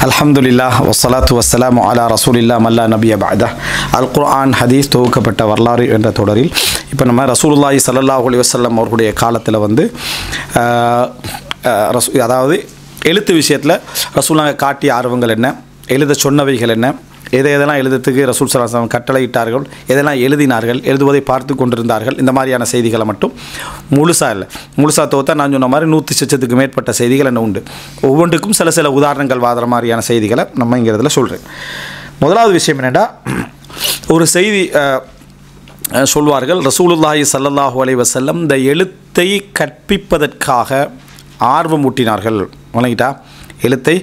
அல்ஹம்துலில்லாஹ் வஸ்ஸலாத்து வஸ்ஸலாமு அலா ரசூலில்லாஹ் மல்லா நபிய பஅத. அல் குர்ஆன் ஹதீஸ் தொகுக்கப்பட்ட வரலாறு என்ற தொடரில் இப்போ நம்ம ரசூலுல்லாஹி ஸல்லல்லாஹு அலைஹி வஸல்லம் அவர்களுடைய காலத்தில் வந்து அதாவது எழுத்து விஷயத்தில் ரசூலுல்லாஹ் காட்டிய ஆர்வங்கள் என்ன, எழுத சொன்னவைகள் என்ன, எதெல்லாம் எழுதுறதுக்கு ரசூல் ஸல்லல்லாஹு அலைஹி வஸல்லம் கட்டளையிட்டார்கள், எதெல்லாம் எழுதினார்கள், எழுதுவதை பார்த்து கொண்டிருந்தார்கள், இந்த மாதிரியான செய்திகளை மட்டும் முழுசாக தோத்தா நான் சொன்ன மாதிரி 100,000க்கு மேற்பட்ட செய்திகள் என்ன உண்டு. ஒவ்வொன்றுக்கும் சில உதாரணங்கள் வாதுற மாதிரியான செய்திகளை நம்ம இங்கே இதில் சொல்கிறேன். முதலாவது விஷயம் என்னென்னா, ஒரு செய்தி சொல்வார்கள், ரசூலுல்லாஹி ஸல்லல்லாஹு அலைஹி வஸல்லம் இந்த எழுத்தை கற்பிப்பதற்காக ஆர்வம் ஊட்டினார்கள். வணங்கிட்டா எழுத்தை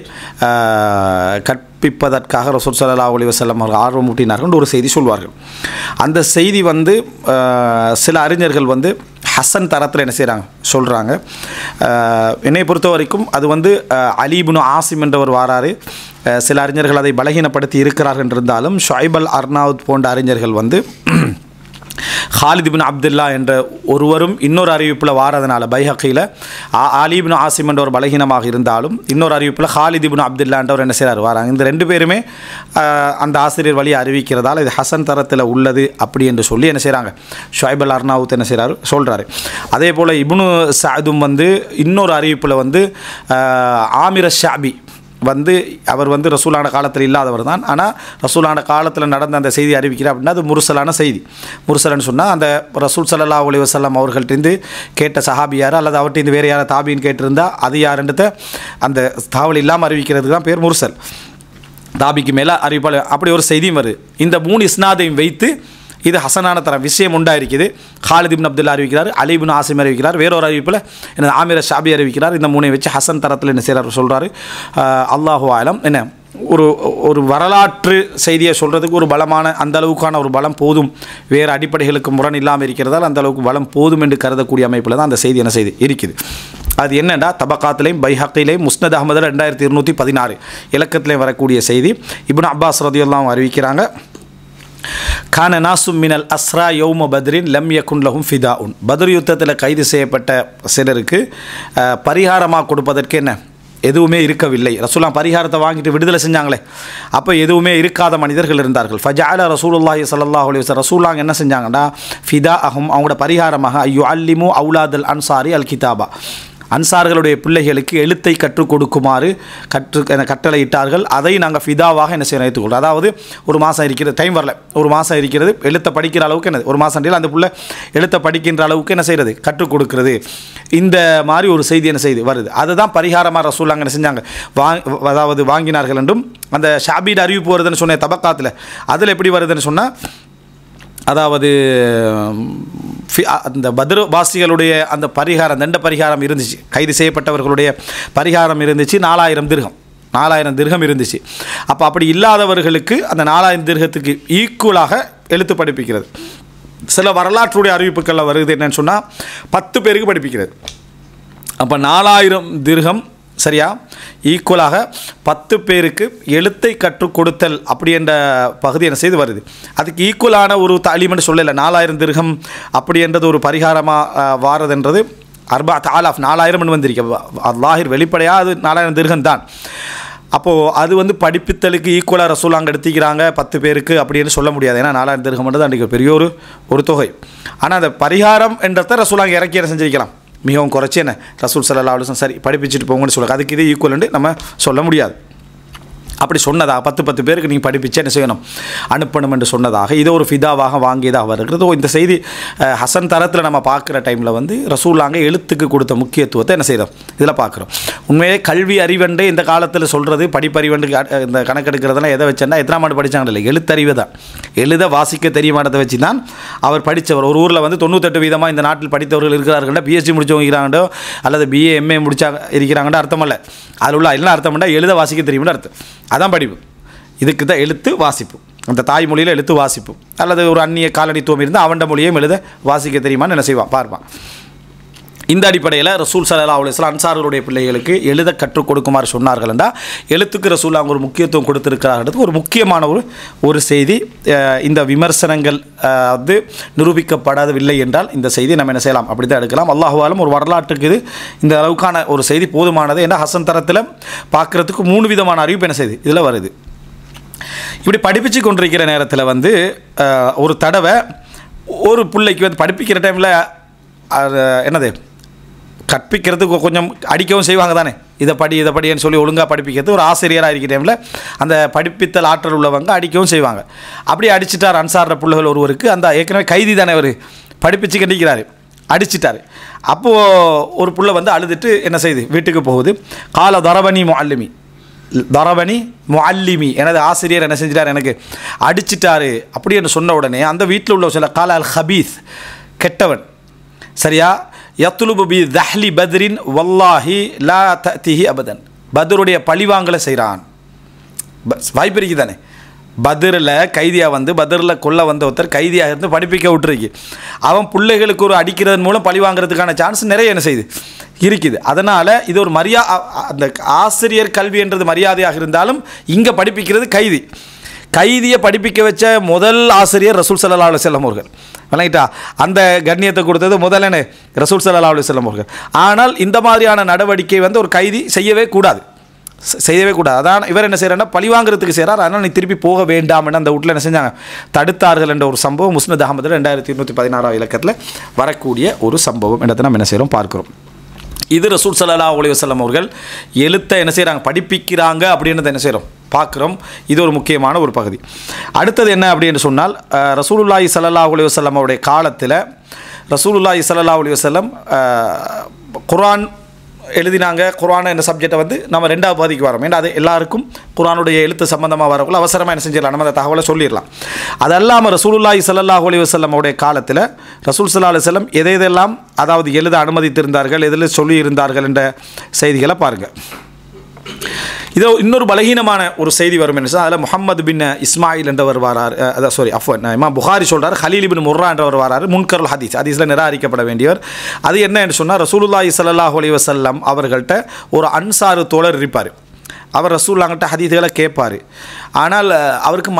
கற்பிப்பதற்காக ரசூல் ஸல்லல்லாஹு அலைஹி வஸல்லம் அவர்கள் ஆர்வம் ஊட்டினார்கள் ஒரு செய்தி சொல்வார்கள். அந்த செய்தி வந்து சில அறிஞர்கள் வந்து ஹசன் தரத்தில் என்ன செய்கிறாங்க சொல்கிறாங்க. என்னை பொறுத்த வரைக்கும் அது வந்து அலி இப்னு ஆசிம் என்றவர் வாராரு. சில அறிஞர்கள் அதை பலகீனப்படுத்தி இருக்கிறார்கள் என்றிருந்தாலும் ஷுஐப் அல் அர்னாவுத் போன்ற அறிஞர்கள் வந்து ஹாலித் இப்னு அப்துல்லா என்ற ஒருவரும் இன்னொரு அறிவிப்பில் வாரதுனால பைஹக்கியில் அலி இப்னு ஆசிம் என்ற ஒரு பலகீனமாக இருந்தாலும் இன்னொரு அறிவிப்பில் ஹாலித் இப்னு அப்துல்லா என்றவர் என்ன செய்கிறார் வாராங்க. இந்த ரெண்டு பேருமே அந்த ஆசிரியர் வழியை அறிவிக்கிறதால் இது ஹசன் தரத்தில் உள்ளது அப்படி என்று சொல்லி என்ன செய்கிறாங்க ஷுஐப் அல் அர்னாவுத் என்ன செய்கிறாரு சொல்கிறாரு. அதே போல் இப்னு சஅதும் வந்து இன்னொரு அறிவிப்பில் வந்து ஆமிர் ஷாபி வந்து அவர் வந்து ரசூலான காலத்தில் இல்லாதவர் தான், ஆனால் ரசூலான காலத்தில் நடந்த அந்த செய்தி அறிவிக்கிறார் அப்படின்னா அது முர்சலான செய்தி. முர்சலன்னு சொன்னால் அந்த ரசூல் ஸல்லல்லாஹு அலைஹி வஸல்லம் அவர்கள்ட்டேருந்து கேட்ட சஹாபியார் அல்லது அவர்கிட்ட வேறு யாரை தாபின்னு கேட்டிருந்தால் அது யாருன்றத அந்த தகவல் இல்லாமல் அறிவிக்கிறதுக்கு தான் பேர் முர்சல். தாபிக்கு மேலே அறிவிப்பாள் அப்படி ஒரு செய்தியும் வருது. இந்த 3 இஸ்னாதையும் வைத்து இது ஹசனான தரம் விஷயம் உண்டாயிருக்குது. ஹாலித் இப்னு அப்துல்லா அறிவிக்கிறார், அலி இப்னு ஆசிம் அறிவிக்கிறார், வேறொரு அறிவிப்பில் என்ன ஆமிர ஷாபி அறிவிக்கிறார். இந்த 3 வச்சு ஹசன் தரத்தில் என்ன செய்கிறார் சொல்கிறாரு. அல்லாஹு ஆலம் என்ன ஒரு வரலாற்று செய்தியை சொல்கிறதுக்கு ஒரு பலமான அந்த அளவுக்கான ஒரு பலம் போதும், வேறு அடிப்படைகளுக்கு முரண் இல்லாமல் இருக்கிறதால் அந்த அளவுக்கு பலம் போதும் என்று கருதக்கூடிய அமைப்பில் தான் அந்த செய்தி என்ன செய்தி இருக்குது. அது என்னென்னா தபக்காத்திலையும் பைஹக்கிலையும் முஸ்னத் அஹ்மதில் 2216 இலக்கத்திலையும் வரக்கூடிய செய்தி. இப்னு அப்பாஸ் ரலியல்லாஹு அறிவிக்கிறாங்க, கான நாசும் மினல் அஸ்ரா யௌம பத்ரின் லம் யகுன் லஹும் ஃபிதாஉன். பத்ர் யுத்தத்தில் கைது செய்யப்பட்ட சிலருக்கு பரிகாரமாக கொடுப்பதற்கு என்ன எதுவுமே இருக்கவில்லை. ரசூலுல்லாஹ் பரிகாரத்தை வாங்கிட்டு விடுதலை செஞ்சாங்களே, அப்போ எதுவுமே இருக்காத மனிதர்கள் இருந்தார்கள். ஃபஜஅல ரசூலுல்லாஹி ஸல்லல்லாஹு அலைஹி வஸல்லம் ரசூலுல்லாஹ் என்ன செஞ்சாங்கன்னா ஃபிதா அஹும் அவங்களோட பரிகாரமாக ஐயு அல்லிமு அவுலாதல் அன்சாரி அல் கிதாபா அன்சார்களுடைய பிள்ளைகளுக்கு எழுத்தை கற்றுக் கொடுக்குமாறு கட்டளையிட்டார்கள். அதை நாங்கள் ஃபிதாவாக என்ன செய்ய ஏற்றுக்கொள்கிறோம். அதாவது ஒரு மாதம் இருக்கிறது, டைம் வரல, ஒரு மாதம் இருக்கிறது, எழுத்தை படிக்கிற அளவுக்கு என்ன ஒரு மாதம் அந்த பிள்ளை எழுத்தை படிக்கின்ற அளவுக்கு என்ன செய்கிறது கற்றுக் கொடுக்கிறது. இந்த மாதிரி ஒரு செய்தி என்ன செய்து வருது. அதுதான் பரிகாரமாக ரசூலுல்லாஹ் என்ன செஞ்சாங்க அதாவது வாங்கினார்கள் என்றும் அந்த ஷாபீட் அறிவிப்பு வருதுன்னு சொன்ன தபக்காத்தில் அதில் எப்படி வருதுன்னு சொன்னால், அதாவது அந்த பத்ர் வாசிகளுடைய அந்த பரிகாரம் தண்ட பரிகாரம் இருந்துச்சு, கைது செய்யப்பட்டவர்களுடைய பரிகாரம் இருந்துச்சு, 4000 திர்ஹம் இருந்துச்சு. அப்போ அப்படி இல்லாதவர்களுக்கு அந்த 4000 திர்ஹத்துக்கு ஈக்குவலாக எழுத்து படிப்பிக்கிறது. சில வரலாற்றுடைய அறிவிப்புகளில் வருது என்னன்னு சொன்னால் 10 பேருக்கு படிப்பிக்கிறது. அப்போ 4000 திர்ஹம் சரியா ஈக்குவலாக 10 பேருக்கு எழுத்தை கற்றுக் கொடுத்தல் அப்படி என்ற பகுதி என்ன செய்து வருது. அதுக்கு ஈக்குவலான ஒரு தாலீம்னு சொல்லலை. 4000 திர்ஹம் அப்படி என்றது ஒரு பரிகாரமாக வாரதுன்றது 4000 வந்திருக்கு. அல்லாஹிர் வெளிப்படையாக அது 4000 திர்ஹம் தான். அப்போது அது வந்து படிப்பித்தலுக்கு ஈக்குவலாக ரசூல் அங்கே எடுத்திக்கிறாங்க 10 பேருக்கு அப்படின்னு சொல்ல முடியாது. ஏன்னா 4000 திர்ஹம்ன்றது அன்றைக்கு பெரிய ஒரு தொகை. ஆனால் அந்த பரிகாரம் என்றதை ரசூல் அங்கே இறக்கி என்ன செஞ்சிருக்கலாம், மிகவும் குறைச்சி என்ன ரசூல் ஸல்லல்லாஹு அலைஹி வஸல்லம் சரி படிப்பிச்சுட்டு போங்கன்னு சொல்லுங்கள். அதுக்கு இது ஈக்குவல்னு நம்ம சொல்ல முடியாது. அப்படி சொன்னதாக 10 பேருக்கு நீங்கள் படிப்பிச்சு என்ன செய்யணும் அனுப்பணும் என்று சொன்னதாக இது ஒரு ஃபிதாவாக வாங்கியதாக வருகிறது. இந்த செய்தி ஹசன் தரத்தில் நம்ம பார்க்குற டைமில் வந்து ரசூலுல்லாஹ் எழுத்துக்கு கொடுத்த முக்கியத்துவத்தை என்ன செய்கிறோம் இதில் பார்க்குறோம். உண்மையே கல்வி அறிவண்டு இந்த காலத்தில் சொல்கிறது படிப்பறிவண்டு இந்த கணக்கெடுக்கிறதெல்லாம் எதை வச்சேன்னா எத்தனாம் ஆண்டு படித்தாங்க இல்லை, எழுத்தறிவு தான். எழுத வாசிக்க தெரியுமானதை வச்சு தான் அவர் படித்தவர். ஒரு ஊரில் வந்து 98% இந்த நாட்டில் படித்தவர்கள் இருக்கிறார்கள்னா பிஎஸ்சி முடித்தவங்க இருக்கிறாங்கண்டோ அல்லது பிஏ எம்ஏ முடிச்சா இருக்கிறாங்கன்னு அர்த்தம் இல்லை. அதில் உள்ள என்ன அர்த்தம் பண்ணால் எழுத வாசிக்க தெரியும்னு அர்த்தம். அதான் படிப்பு. இதுக்கு தான் எழுத்து வாசிப்பு. அந்த தாய்மொழியில் எழுத்து வாசிப்பு அல்லது ஒரு அந்நிய காலனித்துவம் இருந்தால் அவண்ட மொழியையும் எழுத வாசிக்க தெரியுமான்னு என்ன செய்வான் பார்ப்பான். இந்த அடிப்படையில் ரசூல் ஸல்லல்லாஹு அலைஹி வஸல்லம் அன்சார்களுடைய பிள்ளைகளுக்கு எழுத கற்றுக் கொடுக்குமாறு சொன்னார்கள் என்றால் எழுத்துக்கு ரசூல் அவங்க ஒரு முக்கியத்துவம் கொடுத்திருக்கிறார்கள். ஒரு முக்கியமான ஒரு செய்தி. இந்த விமர்சனங்கள் வந்து நிரூபிக்கப்படவில்லை என்றால் இந்த செய்தி நம்ம என்ன செய்யலாம், அப்படி தான் எடுக்கலாம். அல்லாஹு ஆலம் ஒரு வரலாற்றுக்கு இது இந்த அளவுக்கான ஒரு செய்தி போதுமானது. ஏன்னா ஹசன் தரத்தில் பார்க்குறதுக்கு 3 விதமான அறிவிப்பு என்ன செய்யுது இதில் வருது. இப்படி படிப்பிச்சு கொண்டிருக்கிற நேரத்தில் வந்து ஒரு தடவை ஒரு பிள்ளைக்கு வந்து படிப்பிக்கிற டைமில் என்னது கற்பிக்கிறதுக்கு கொஞ்சம் அடிக்கவும் செய்வாங்க தானே, இதை படின்னு சொல்லி ஒழுங்காக படிப்பிக்கிறது. ஒரு ஆசிரியராக இருக்கிற டைமில் அந்த படிப்பித்தல் ஆற்றல் உள்ளவங்க அடிக்கவும் செய்வாங்க. அப்படி அடிச்சிட்டார் அன்சார பிள்ளைகள் ஒருவருக்கு. அந்த ஏற்கனவே கைதி தானே அவர் படிப்பிச்சு கண்டிக்கிறாரு, அடிச்சிட்டார். அப்போது ஒரு பிள்ளை வந்து அழுதுட்டு என்ன செய்யுது வீட்டுக்கு போகுது. கால தரபனி முஅல்லிமி எனது ஆசிரியர் என்ன செஞ்சிட்டார் எனக்கு அடிச்சிட்டாரு அப்படின்னு சொன்ன உடனே அந்த வீட்டில் உள்ள சில கால அல் ஹபீஸ் கெட்டவன் சரியா யத்லுபு பி தஹ்லி பத்ரின் வல்லாஹி லா தஅதிஹி அபதன் பத்ருடைய பழிவாங்கலை செய்கிறான். வாய்ப்பு இருக்குது தானே, பத்ரில் கைதியாக வந்து பத்ரில் கொல்ல வந்த ஒருத்தர் கைதியாக இருந்து படிப்பிக்க விட்டுருக்கு. அவன் பிள்ளைகளுக்கு ஒரு அடிக்கிறதன் மூலம் பழி வாங்கிறதுக்கான சான்ஸ் நிறைய என்ன செய்யுது இருக்குது. அதனால் இது ஒரு அந்த ஆசிரியர் கல்வி என்றது மரியாதையாக இருந்தாலும் இங்கே படிப்பிக்கிறது கைதியை படிப்பிக்க வச்ச முதல் ஆசிரியர் ரசூல் ஸல்லல்லாஹு அலைஹி வஸல்லம் அவர்கள். விளங்கிட்டா, அந்த கண்ணியத்தை கொடுத்தது முதல்ல ரசூல் ஸல்லல்லாஹு அலைஹி வஸல்லம் அவர்கள். ஆனால் இந்த மாதிரியான நடவடிக்கை வந்து ஒரு கைதி செய்யவே கூடாது. அதான் இவர் என்ன செய்கிறாருன்னா பழி வாங்குறதுக்கு செய்கிறார். அதனால் நீ திருப்பி போக வேண்டாம்னு அந்த வீட்டில் என்ன செஞ்சாங்க தடுத்தார்கள் என்ற ஒரு சம்பவம் முஸ்னத் அஹ்மதில் 2216 இலக்கத்தில் வரக்கூடிய ஒரு சம்பவம் இடத்தை நம்ம என்ன செய்கிறோம் பார்க்குறோம். இது ரசூல் ஸல்லல்லாஹு அலைஹி வஸல்லம் அவர்கள் எழுத்தை என்ன செய்கிறாங்க படிப்பிக்கிறாங்க அப்படின்றத என்ன செய்கிறோம் பார்க்குறோம். இது ஒரு முக்கியமான ஒரு பகுதி. அடுத்தது என்ன அப்படின்னு சொன்னால் ரசூலுல்லாஹி ஸல்லல்லாஹு அலைஹி வஸல்லம் அவருடைய காலத்தில் ரசூலுல்லாஹி ஸல்லல்லாஹு அலைஹி வஸல்லம் குர்ஆன் எழுதினாங்க. குர்ஆன் என்ற சப்ஜெக்டை வந்து நம்ம 2வது பகுதிக்கு வரோம். ஏன்னா அது எல்லாருக்கும் குர்ஆனுடைய எழுத்து சம்பந்தமாக வரக்குள்ள அவசரமாக என்ன செஞ்சிடலாம், நம்ம அந்த தகவலை சொல்லிடலாம். அது அல்லாமல் ரசூலுல்லாஹி ஸல்லல்லாஹு அலைஹி வஸல்லம் அவருடைய காலத்தில் ரசூல் ஸல்லல்லாஹு அலைஹி வஸல்லம் எதெல்லாம் அதாவது எழுத அனுமதித்திருந்தார்கள், எதில் சொல்லியிருந்தார்கள் என்ற செய்திகளை பாருங்கள். இதோ இன்னொரு பலகீனமான ஒரு செய்தி வரும் என்று சொன்னால் அதில் முஹம்மது பின் இஸ்மாயில் என்றவர் வரார். இமாம் புகாரி சொல்கிறார் ஹலீல் இப்னு முர்ரா என்றவர் வராரு. முன்கருல் ஹதீஸில் நிராகரிக்கப்பட வேண்டியவர். அது என்ன என்று சொன்னால் ரசூலுல்லாஹி ஸல்லல்லாஹு அலைஹி வஸல்லம் அவர்கள்ட்ட ஒரு அன்சாரு தோழர் இருப்பார். அவர் ரசூலுல்லாஹ்கிட்ட ஹதீஸுகளை கேட்பார். ஆனால் அவருக்கு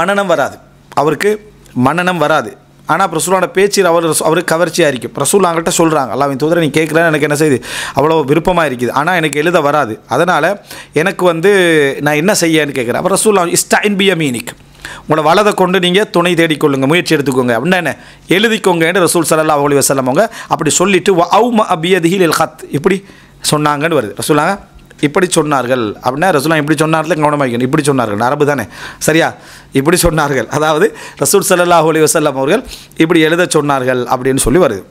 மனனம் வராது. ஆனால் ரசூலோட பேச்சு அவருக்கு கவர்ச்சியாக இருக்கும். ரசூலுல்லாஹ்கிட்ட சொல்கிறாங்க, அல்லாஹ்வின் தூதரை நீ கேட்குறேன்னு எனக்கு என்ன செய்யுது அவ்வளோ விருப்பமாக இருக்குது, ஆனால் எனக்கு எழுத வராது. அதனால் எனக்கு வந்து நான் என்ன செய்யன்னு கேட்குறேன். அப்போ ரசூலுல்லாஹ் இஸ்தஇன் பியமீனிக் உங்களோட வலதை கொண்டு நீங்கள் துணை தேடிக்கொள்ளுங்க, முயற்சி எடுத்துக்கோங்க அப்படின்னா என்ன எழுதிக்கோங்க என்று ரசூல் ஸல்லல்லாஹு அலைஹி வஸல்லம் அவங்க அப்படி சொல்லிவிட்டு அவும பியதிஹி லில் ஹத் இப்படி சொன்னாங்கன்னு வருது. ரசூலுல்லாஹ் இப்படி சொன்னார்கள் அப்படின்னா ரசூலுல்லாஹ் இப்படி சொன்னார்கள் கவனமாக்கணும். இப்படி சொன்னார்கள் அரபு தானே சரியா, இப்படி சொன்னார்கள் அதாவது ரசூல் ஸல்லல்லாஹு அலைஹி வஸல்லம் அவர்கள் இப்படி எழுத சொன்னார்கள் அப்படின்னு சொல்லி வருது.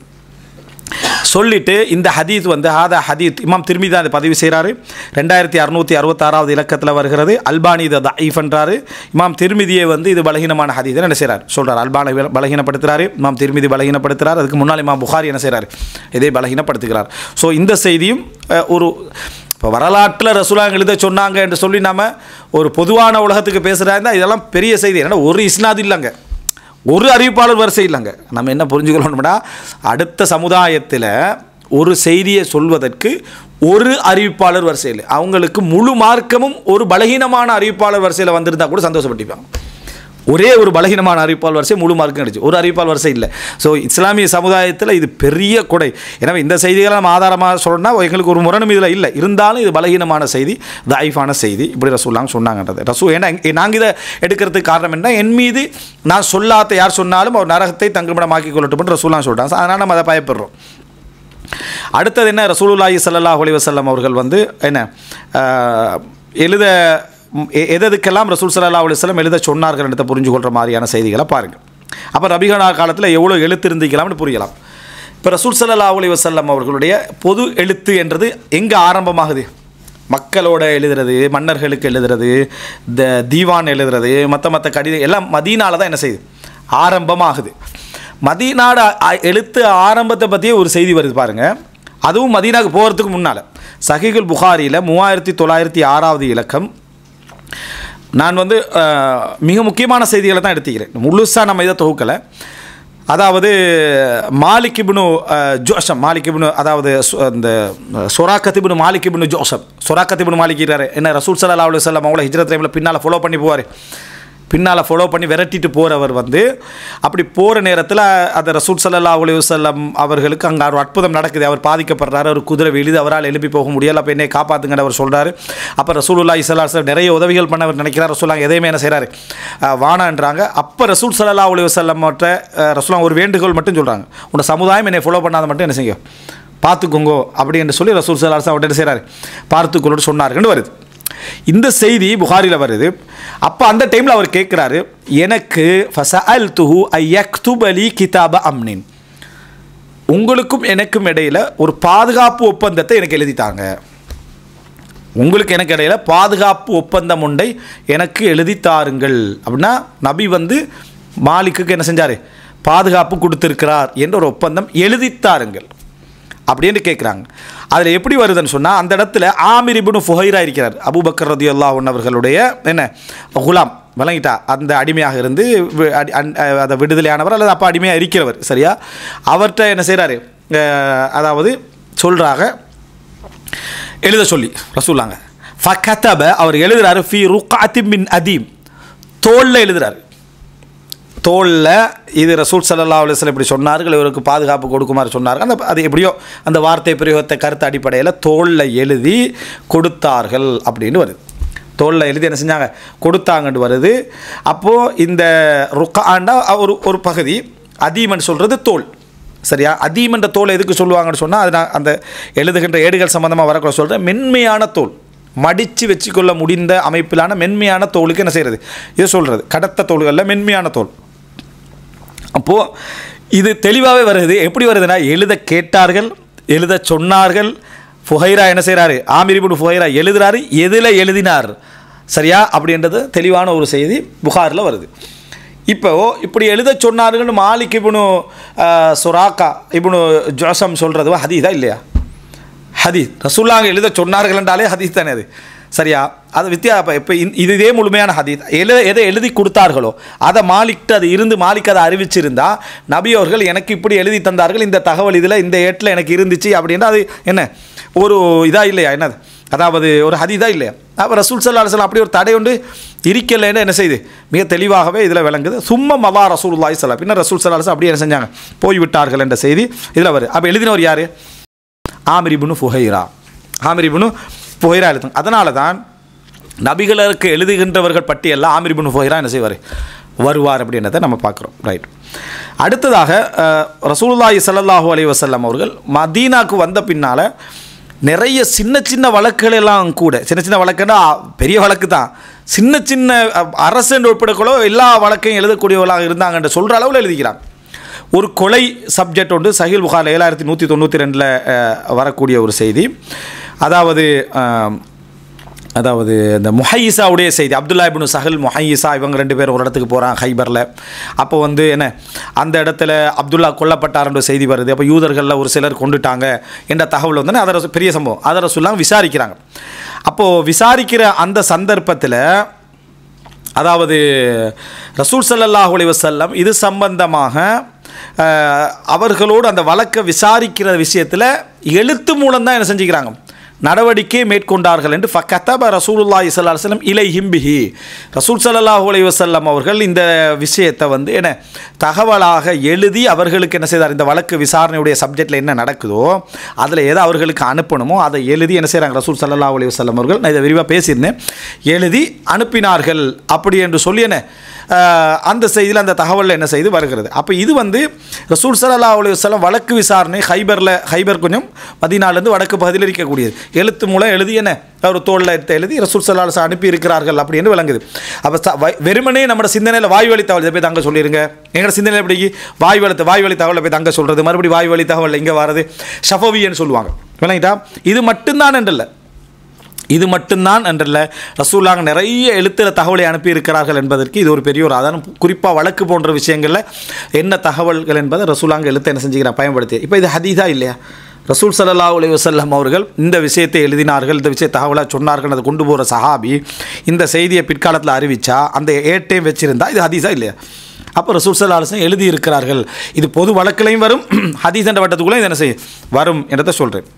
சொல்லிட்டு இந்த ஹதீஸ் வந்து ஹதீத் இமாம் திர்மிதி தான் பதிவு செய்கிறாரு. 2666 இலக்கத்தில் வருகிறது. அல்பானி இதை தஈஃப் என்றாரு. இமாம் திர்மிதியை வந்து இது பலகீனமான ஹதீஸ் என்ன செய்கிறார் சொல்கிறார். அல்பானி பலகீனப்படுத்துகிறாரு, இமாம் திர்மிதி பலகீனப்படுத்துகிறார். அதுக்கு முன்னால் இமாம் புகாரி என்ன செய்கிறார் இதை பலகீனப்படுத்துகிறார். ஸோ இந்த செய்தியும் ஒரு இப்போ வரலாற்றில் ரசூலுல்லாஹ் எழுத சொன்னாங்க என்று சொல்லி நம்ம ஒரு பொதுவான உலகத்துக்கு பேசுகிறாங்க. இதெல்லாம் பெரிய செய்தி. ஏன்னா ஒரு இஸ்னாது இல்லைங்க, ஒரு அறிவிப்பாளர் வரிசை இல்லைங்க. நம்ம என்ன புரிஞ்சுக்கணும்னா அடுத்த சமுதாயத்தில் ஒரு செய்தியை சொல்வதற்கு ஒரு அறிவிப்பாளர் வரிசை இல்லை. அவங்களுக்கு முழு மார்க்கமும் ஒரு பலகீனமான அறிவிப்பாளர் வரிசையில் வந்திருந்தால் கூட சந்தோஷப்பட்டிருப்பாங்க. ஒரே ஒரு பலகீனமான அறிவிப்பாளர் வரிசை முழு மார்க்கம் கிடைச்சு, ஒரு அறிவிப்பாளர் வரிசை இல்லை. ஸோ இஸ்லாமிய சமுதாயத்தில் இது பெரிய கொடை. எனவே இந்த செய்திகளை நம்ம ஆதாரமாக சொல்லணும்னா எங்களுக்கு ஒரு முரணும் இதில் இல்லை. இருந்தாலும் இது பலகீனமான செய்தி, தஈஃபான செய்தி. இப்படி ரசூலுல்லாஹ் சொன்னாங்கன்றது ஏன்னா நாங்கள் இதை எடுக்கிறதுக்கு காரணம் என்ன, என் மீது நான் சொல்லாத யார் சொன்னாலும் அவர் நரகத்தை தங்குமிடமாக்கி கொள்ளட்டும் ரசூலுல்லாஹ் சொல்கிறாங்க. அதனால் நம்ம அதை பயப்படுறோம். அடுத்தது என்ன, ரசூலுல்லாஹி ஸல்லல்லாஹு அலைஹி வஸல்லம் அவர்கள் வந்து என்ன எதுக்கெல்லாம் ரசூல் ஸல்லல்லாஹு அலைஹி வஸல்லம் எழுத சொன்னார்கள் என்று புரிஞ்சு கொள்கிற மாதிரியான செய்திகளை பாருங்கள். அப்போ ரபிகானா காலத்தில் எவ்வளோ எழுத்து இருந்திக்கலாம்னு புரியலாம். இப்போ ரசூல் ஸல்லல்லாஹு அலைஹி வஸல்லம் அவர்களுடைய பொது எழுத்து என்றது எங்கே ஆரம்பமாகுது, மக்களோட எழுதுறது, மன்னர்களுக்கு எழுதுறது, இந்த தீவான் எழுதுறது, மற்ற கடிதம் எல்லாம் மதீனால தான் என்ன செய்யுது ஆரம்பமாகுது. மதீனாட எழுத்து ஆரம்பத்தை பற்றியே ஒரு செய்தி வருது பாருங்கள். அதுவும் மதீனாவுக்கு போகிறதுக்கு முன்னால் சஹீஹுல் புகாரியில் 3906 இலக்கம். நான் வந்து மிக முக்கியமான செய்திகளை தான் எடுத்துக்கிறேன், முழுசாக நம்ம இதை தொகுக்கலை. அதாவது மாலிக் இப்னு ஜோஷம், மாலிக் இப்னு அதாவது இந்த சொராக்கத் இப்னு மாலிக் இப்னு ஜோஷம், சொராக்கத் இப்னு மாலிக் இருக்காரு என்ன, ரசூல் ஸல்லல்லாஹு அலைஹி வஸல்லம் அவங்கள ஹிஜ்ரத் டைமில் பின்னால் ஃபாலோ பண்ணி போவார், பின்னால் ஃபாலோ பண்ணி விரட்டிட்டு போகிறவர் வந்து அப்படி போகிற நேரத்தில் அந்த ரசூல் ஸல்லல்லாஹு அலைஹி வஸல்லம் அவர்களுக்கு அங்கே ஒரு அற்புதம் நடக்குது. அவர் பாதிக்கப்படுறாரு, ஒரு குதிரை விழுது, அவரால் எழுப்பி போக முடியல. அப்போ என்னை காப்பாற்றுங்கன்னு அவர் சொல்கிறார். அப்போ ரசூலுல்லாஹி ஸல்லல்லாஹு அலைஹி வஸல்லம் நிறைய உதவிகள் பண்ண அவர் நினைக்கிறார். ரசூலுல்லாஹ் எதையுமே என்ன செய்கிறாரு, வானான்றாங்க. அப்போ ரசூல் ஸல்லல்லாஹு அலைஹி வஸல்லம் ரசூலுல்லாஹ் ஒரு வேண்டுகோள் மட்டும் சொல்கிறாங்க, உன்னோட சமுதாயம் என்னை ஃபாலோ பண்ணாத மட்டும் என்ன செய்யும் பார்த்துக்கோங்கோ அப்படி என்று சொல்லி ரசூல் ஸல்லல்லாஹு அலைஹி வஸல்லம் என்ன செய்கிறாரு, பார்த்துக்கொள்ளு சொன்னாருன்னு வருது. இந்த செய்தி புகாரில் வருது. அப்போ அந்த டைமில் அவர் கேட்குறாரு, எனக்கு ஃபஸஅல்துஹு அய்யக்துப லி கிதாப அம்னின், உங்களுக்கும் எனக்கும் இடையில் ஒரு பாதுகாப்பு ஒப்பந்தத்தை எனக்கு எழுதித்தாங்க, உங்களுக்கு எனக்கு இடையில் பாதுகாப்பு ஒப்பந்தம் ஒன்றை எனக்கு எழுதித்தாருங்கள் அப்படின்னா நபி வந்து மாலிக்குக்கு என்ன செஞ்சார், பாதுகாப்பு கொடுத்துருக்கிறார் என்ற ஒரு ஒப்பந்தம் எழுதித்தாருங்கள் அப்படின்னு கேட்குறாங்க. அதில் எப்படி வருதுன்னு சொன்னால், அந்த இடத்துல ஆமிர் இப்னு ஃபுஹைரா இருக்கிறார், அபூபக்கர் ரலியல்லாஹு அன்ஹு அவர்களுடைய என்ன குலாம் விளங்கிட்டா, அந்த அடிமையாக இருந்து அதை விடுதலையானவர் அல்லது அப்போ அடிமையாக இருக்கிறவர் சரியா, அவர்கிட்ட என்ன செய்கிறாரு, அதாவது சொல்கிறாங்க எழுத சொல்லி ரசூலுல்லாஹ் ஃபகதப, அவர் எழுதுகிறாரு ஃபி ருக்அத்தி மின் அதீம், தோளில் எழுதுகிறாரு, தோளில் இது ரசூல் ஸல்லல்லாஹு அலைஹி வஸல்லம் இப்படி சொன்னார்கள், இவருக்கு பாதுகாப்பு கொடுக்குமாறு சொன்னார்கள், அந்த அது எப்படியோ அந்த வார்த்தை பிரயோகத்தை கருத்து அடிப்படையில் தோளில் எழுதி கொடுத்தார்கள் அப்படின்னு வருது. தோளில் எழுதி என்ன செஞ்சாங்க, கொடுத்தாங்கன்னு வருது. அப்போது இந்த ருக்காண்டா ஒரு பகுதி, அதீமன் சொல்கிறது தோல் சரியா. அதீமன்ற தோல் எதுக்கு சொல்லுவாங்கன்னு சொன்னால், அது நான் அந்த எழுதுகின்ற ஏடுகள் சம்மந்தமாக வரக்கூட சொல்கிறேன், மென்மையான தோல், மடித்து வச்சுக்கொள்ள முடிந்த அமைப்பிலான மென்மையான தோலுக்கு என்ன செய்கிறது இது சொல்கிறது, கடத்த தோல்களில் மென்மையான தோல். அப்போது இது தெளிவாகவே வருது. எப்படி வருதுன்னா, எழுத கேட்டார்கள், எழுத சொன்னார்கள், ஃபுஹைரா என்ன செய்கிறாரு, ஆமிர் இப்னு ஃபுஹைரா எழுதுகிறாரு, எதில் எழுதினார் சரியா அப்படின்றது தெளிவான ஒரு செய்தி புகாரில் வருது. இப்போ இப்படி எழுத சொன்னார்கள் மாலிக் இப்னு சுராக்கா இப்னு ஜோசம் சொல்கிறது ஹதீஸா இல்லையா, ஹதீஸ். ரசூலுல்லாஹ் எழுத சொன்னார்கள் என்றாலே ஹதீஸ் தானே அது சரியா. அது இப்போ இதே முழுமையான ஹதீஸ். எதை எழுதி கொடுத்தார்களோ அதை மாலிக்கிட்ட அது இருந்து மாலிக் அதை அறிவிச்சிருந்தா, நபி அவர்கள் எனக்கு இப்படி எழுதி தந்தார்கள், இந்த தகவல் இதில் இந்த ஏட்டில் எனக்கு இருந்துச்சு அப்படின்னா அது என்ன ஒரு இதாக இல்லையா, என்னது அதாவது ஒரு ஹதீஸா இல்லையா. அப்போ ரசூல் ஸல்லல்லாஹு அலைஹி வஸல்லம் அப்படி ஒரு தடை ஒன்று இருக்கலைன்னு என்ன செய்யுது மிக தெளிவாகவே இதில் விளங்குது. சும்மா மவா ரசூலுல்லாஹி ஸல்லல்லாஹு அலைஹி வஸல்லம், பின்னர் ரசூல் ஸல்லல்லாஹு அலைஹி வஸல்லம் அப்படியே என்ன செஞ்சாங்க, போய்விட்டார்கள் என்ற செய்தி இதில் வருது. அப்போ எழுதினவர் யார், Aamir ibn Fuhayra, Aamir ibn Fuhayra எழுதுங்க. அதனால தான் நபிகளுக்கு எழுதுகின்றவர்கள் பட்டியலில் ஆமிர் இப்னு ஃபுஹைரா என்ன செய்வார், வருவார் அப்படின்றத நம்ம பார்க்குறோம். ரைட். அடுத்ததாக ரசூலுல்லாஹி ஸல்லல்லாஹு அலைஹி வஸல்லம் அவர்கள் மதீனாவுக்கு வந்த பின்னால் நிறைய சின்ன சின்ன வழக்குகள் எல்லாம் கூட, சின்ன சின்ன வழக்குன்னா பெரிய வழக்கு தான், சின்ன சின்ன அரசு உட்படக்கூட எல்லா வழக்கையும் எழுதக்கூடியவர்களாக இருந்தாங்கன்ற சொல்கிற அளவில் எழுதிக்கிறாங்க. ஒரு கொலை சப்ஜெக்ட் ஒன்று சஹீல் புகாரி 7192 வரக்கூடிய ஒரு செய்தி. அதாவது இந்த முஹையிசாவுடைய செய்தி, அப்துல்லா இப்னு சஹல் முஹையிசா இவங்க 2 பேரும் ஒரு இடத்துக்கு போகிறாங்க ஹைபரில். அப்போ வந்து என்ன அந்த இடத்துல அப்துல்லா கொல்லப்பட்டார்ன்ற செய்தி வருது. அப்போ யூதர்களில் ஒரு சிலர் கொண்டுட்டாங்க என்ற தகவல் வந்து அதை பெரிய சம்பவம், அதை ரசூலுல்லாஹ் விசாரிக்கிறாங்க. அப்போது விசாரிக்கிற அந்த சந்தர்ப்பத்தில் அதாவது ரசூல் ஸல்லல்லாஹு அலைஹி வஸல்லம் இது சம்பந்தமாக அவர்களோடு அந்த வழக்கை விசாரிக்கிற விஷயத்தில் எழுத்து மூலம்தான் என்ன செஞ்சுக்கிறாங்க, நடவடிக்கை மேற்கொண்டார்கள் என்று ஃபகதப ரசூலுல்லாஹி ஸல்லல்லாஹு அலைஹி வஸல்லம் இலைஹிம் பிஹி, ரசூல் ஸல்லல்லாஹு அலைஹி வஸல்லம் அவர்கள் இந்த விஷயத்தை வந்து என்ன தகவலாக எழுதி அவர்களுக்கு என்ன செய்தார், இந்த வழக்கு விசாரணையுடைய சப்ஜெக்டில் என்ன நடக்குதோ அதில் எதை அவர்களுக்கு அனுப்பணுமோ அதை எழுதி என்ன செய்கிறாங்க ரசூல் ஸல்லல்லாஹு அலைஹி வஸல்லம் அவர்கள், நான் இதை விரிவாக பேசியிருந்தேன், எழுதி அனுப்பினார்கள் அப்படி என்று சொல்லி என்ன அந்த செய்தியில் அந்த தகவலில் என்ன செய்து வருகிறது. அப்போ இது வந்து ரசூல் ஸல்லல்லாஹு அலைஹி வஸல்லம் வழக்கு விசாரணை ஹைபர் கொஞ்சம் மதீனாவிலிருந்து வடக்கு பகுதியில் இருக்கக்கூடியது, எழுத்து மூலம் எழுதி என்ன ஒரு தோளில் எழுதி ரசூல் ஸல்லல்லாஹு அலைஹி வஸல்லம் அனுப்பி இருக்கிறார்கள் அப்படின்னு விளங்குது. அப்போ வெறுமனே நம்ம சிந்தனையில் வாய்வழி தகவல் இதை போய் தங்க சொல்லிடுங்க, எங்களோட சிந்தனையில் எப்படி வாய்வழி தகவலை போய் தங்க சொல்கிறது, மறுபடியும் வாய்வழி தகவல் இங்கே வர்றது ஷஃபவின்னு சொல்லுவாங்க விளங்கிட்டா. இது மட்டும்தான் என்றல்ல, இது மட்டும்தான் என்றல்ல, ரசூலுல்லாஹ் நிறைய எழுத்தில் தகவலை அனுப்பியிருக்கிறார்கள் என்பதற்கு இது ஒரு பெரிய ஒரு ஆதாரம். குறிப்பாக வழக்கு போன்ற விஷயங்களில் என்ன தகவல்கள் என்பதை ரசூலுல்லாஹ் எழுத்தை என்ன செஞ்சுக்கிறாங்க பயன்படுத்தி. இப்போ இது ஹதீஸா இல்லையா, ரசூல் ஸல்லல்லாஹு அலைஹி வஸல்லம் அவர்கள் இந்த விஷயத்தை எழுதினார்கள், இந்த விஷயத்தை தகவலாக சொன்னார்கள், அதை கொண்டு போகிற சஹாபி இந்த செய்தியை பிற்காலத்தில் அறிவித்தா அந்த ஏட்டையும் வச்சுருந்தா இது ஹதீஸா இல்லையா. அப்போ ரசூல் ஸல்லல்லாஹு அலைஹி வஸல்லம் எழுதியிருக்கிறார்கள். இது பொது வழக்கிலையும் வரும், ஹதீஸ் என்ற வட்டத்துக்குள்ளே இது என்ன செய்யும் வரும் என்றதை சொல்கிறேன்.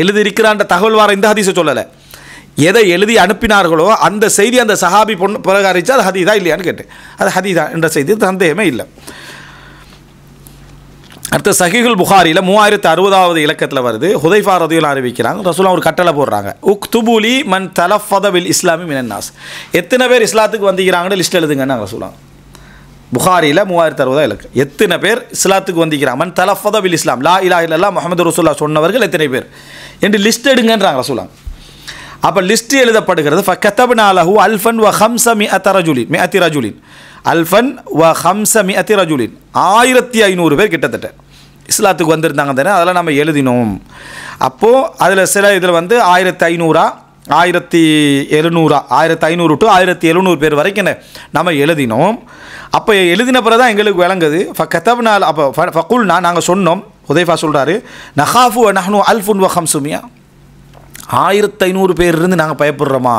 எழுதியிருக்கிறான்ற தகவல் வார இந்த ஹதீஸை சொல்லலை, எதை எழுதி அனுப்பினார்களோ அந்த செய்தி அந்த சஹாபி பிறகு அறிவிச்சா அது ஹதீதா இல்லையான்னு கேட்டேன். அது ஹதீதா என்ற செய்தி சந்தேகமே இல்லை. அடுத்த சஹீஹுல் புகாரியில் 3060வது இலக்கத்தில் வருது. ஹுதைஃபா ரலியல்லாஹு அறிவிக்கிறாங்க, ரசூலுல்லாஹ் ஒரு கட்டளை போடுறாங்க, உக்துபுலி மன் தலஃபத பில் இஸ்லாமி மினன் நாஸ். எத்தனை பேர் இஸ்லாத்துக்கு வந்திக்கிறாங்கன்னு லிஸ்ட் எழுதுங்கன்னு ரசூலுல்லாஹ். புகாரியில் 3060 இலக்கு. எத்தனை பேர் இஸ்லாத்துக்கு வந்திக்கிறாங்க, மன் தலஃபத பில் இஸ்லாம், லா இலாஹா இல்லல்லாஹ் முஹம்மது ரசூலுல்லாஹ் சொன்னவர்கள் எத்தனை பேர் என்று லிஸ்ட் எடுங்கன்றாங்க ரசூலுல்லாஹ். அப்போ லிஸ்ட் எழுதப்படுகிறது. ஃபகதப்னா லஹு அல்ஃபன் வ ஹம்ஸமிஅத ரஜுலின், மிஅத்தி ரஜுலின், அல்ஃபன் வ ஹம்ஸமிஅத்தி ரஜுலின், 1500 பேர் கிட்டத்தட்ட இஸ்லாத்துக்கு வந்திருந்தாங்க தானே, அதெல்லாம் நம்ம எழுதினோம். அப்போது அதில் சில இதில் வந்து 1500 1700 1500 to 1700 பேர் வரைக்கும் நம்ம எழுதினோம். அப்போ எழுதின பிறகு தான் எங்களுக்கு விளங்குது. ஃபகதப்னா, அப்போ ஃபகுல்னா நாங்கள் சொன்னோம், ஹுதைஃபா சொல்கிறாரு, நஹாஃபு வ நஹ்னு அல்ஃபுன் வ ஹம்ஸுமியா, 1500 பேர் இருந்து நாங்கள் பயப்படுறோமா,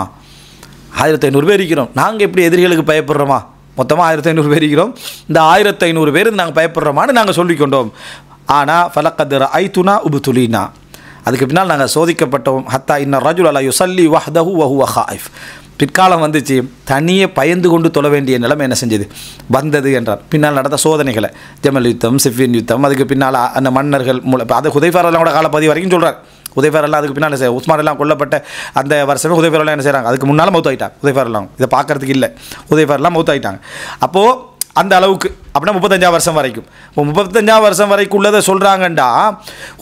1500 பேர் இருக்கிறோம், நாங்கள் எப்படி எதிரிகளுக்கு பயப்படுறோமா, மொத்தமாக 1500 பேர் இருக்கிறோம், இந்த 1500 பேர் நாங்கள் பயப்படுறோமான்னு நாங்கள் சொல்லிக்கொண்டோம். ஆனால் ஃபலக்கத் ரஅய்துனா உப்துலீனா, அதுக்கு பின்னால் நாங்கள் சோதிக்கப்பட்டோம். ஹத்தா இன்ன ரஜுல லா யுஸல்லி வஹ்தஹு வ ஹுவ ஹாயிஃப், பிற்காலம் வந்துச்சு தனியே பயந்து கொண்டு தொழ வேண்டிய நிலைமை என்ன செஞ்சது வந்தது என்றார். பின்னால் நடந்த சோதனைகளை, ஜமல் யுத்தம், சிஃபின் யுத்தம், அதுக்கு பின்னால் அந்த மன்னர்கள் அதை ஹுதைஃபா ரலியல்லாஹு அன்ஹு காலப்பதி வரைக்கும் சொல்கிறார். ஹுதைஃபா ரலியல்லாஹு அதுக்கு பின்னால் உஸ்மான் எல்லாம் கொல்லப்பட்ட அந்த வருஷமே ஹுதைஃபா ரலியல்லாஹு என்ன செய்கிறாங்க, அதுக்கு முன்னால் மௌத் ஆகிட்டாங்க ஹுதைஃபா ரலியல்லாஹு. இதை பார்க்கறதுக்கு இல்லை, ஹுதைஃபா ரலியல்லாஹு மௌத் ஆகிட்டாங்க. அப்போது அந்த அளவுக்கு அப்படின்னா 35ஆம் வருஷம் வரைக்கும், இப்போ 35ஆம் வருஷம் வரைக்கும் உள்ளதை சொல்கிறாங்கண்டா,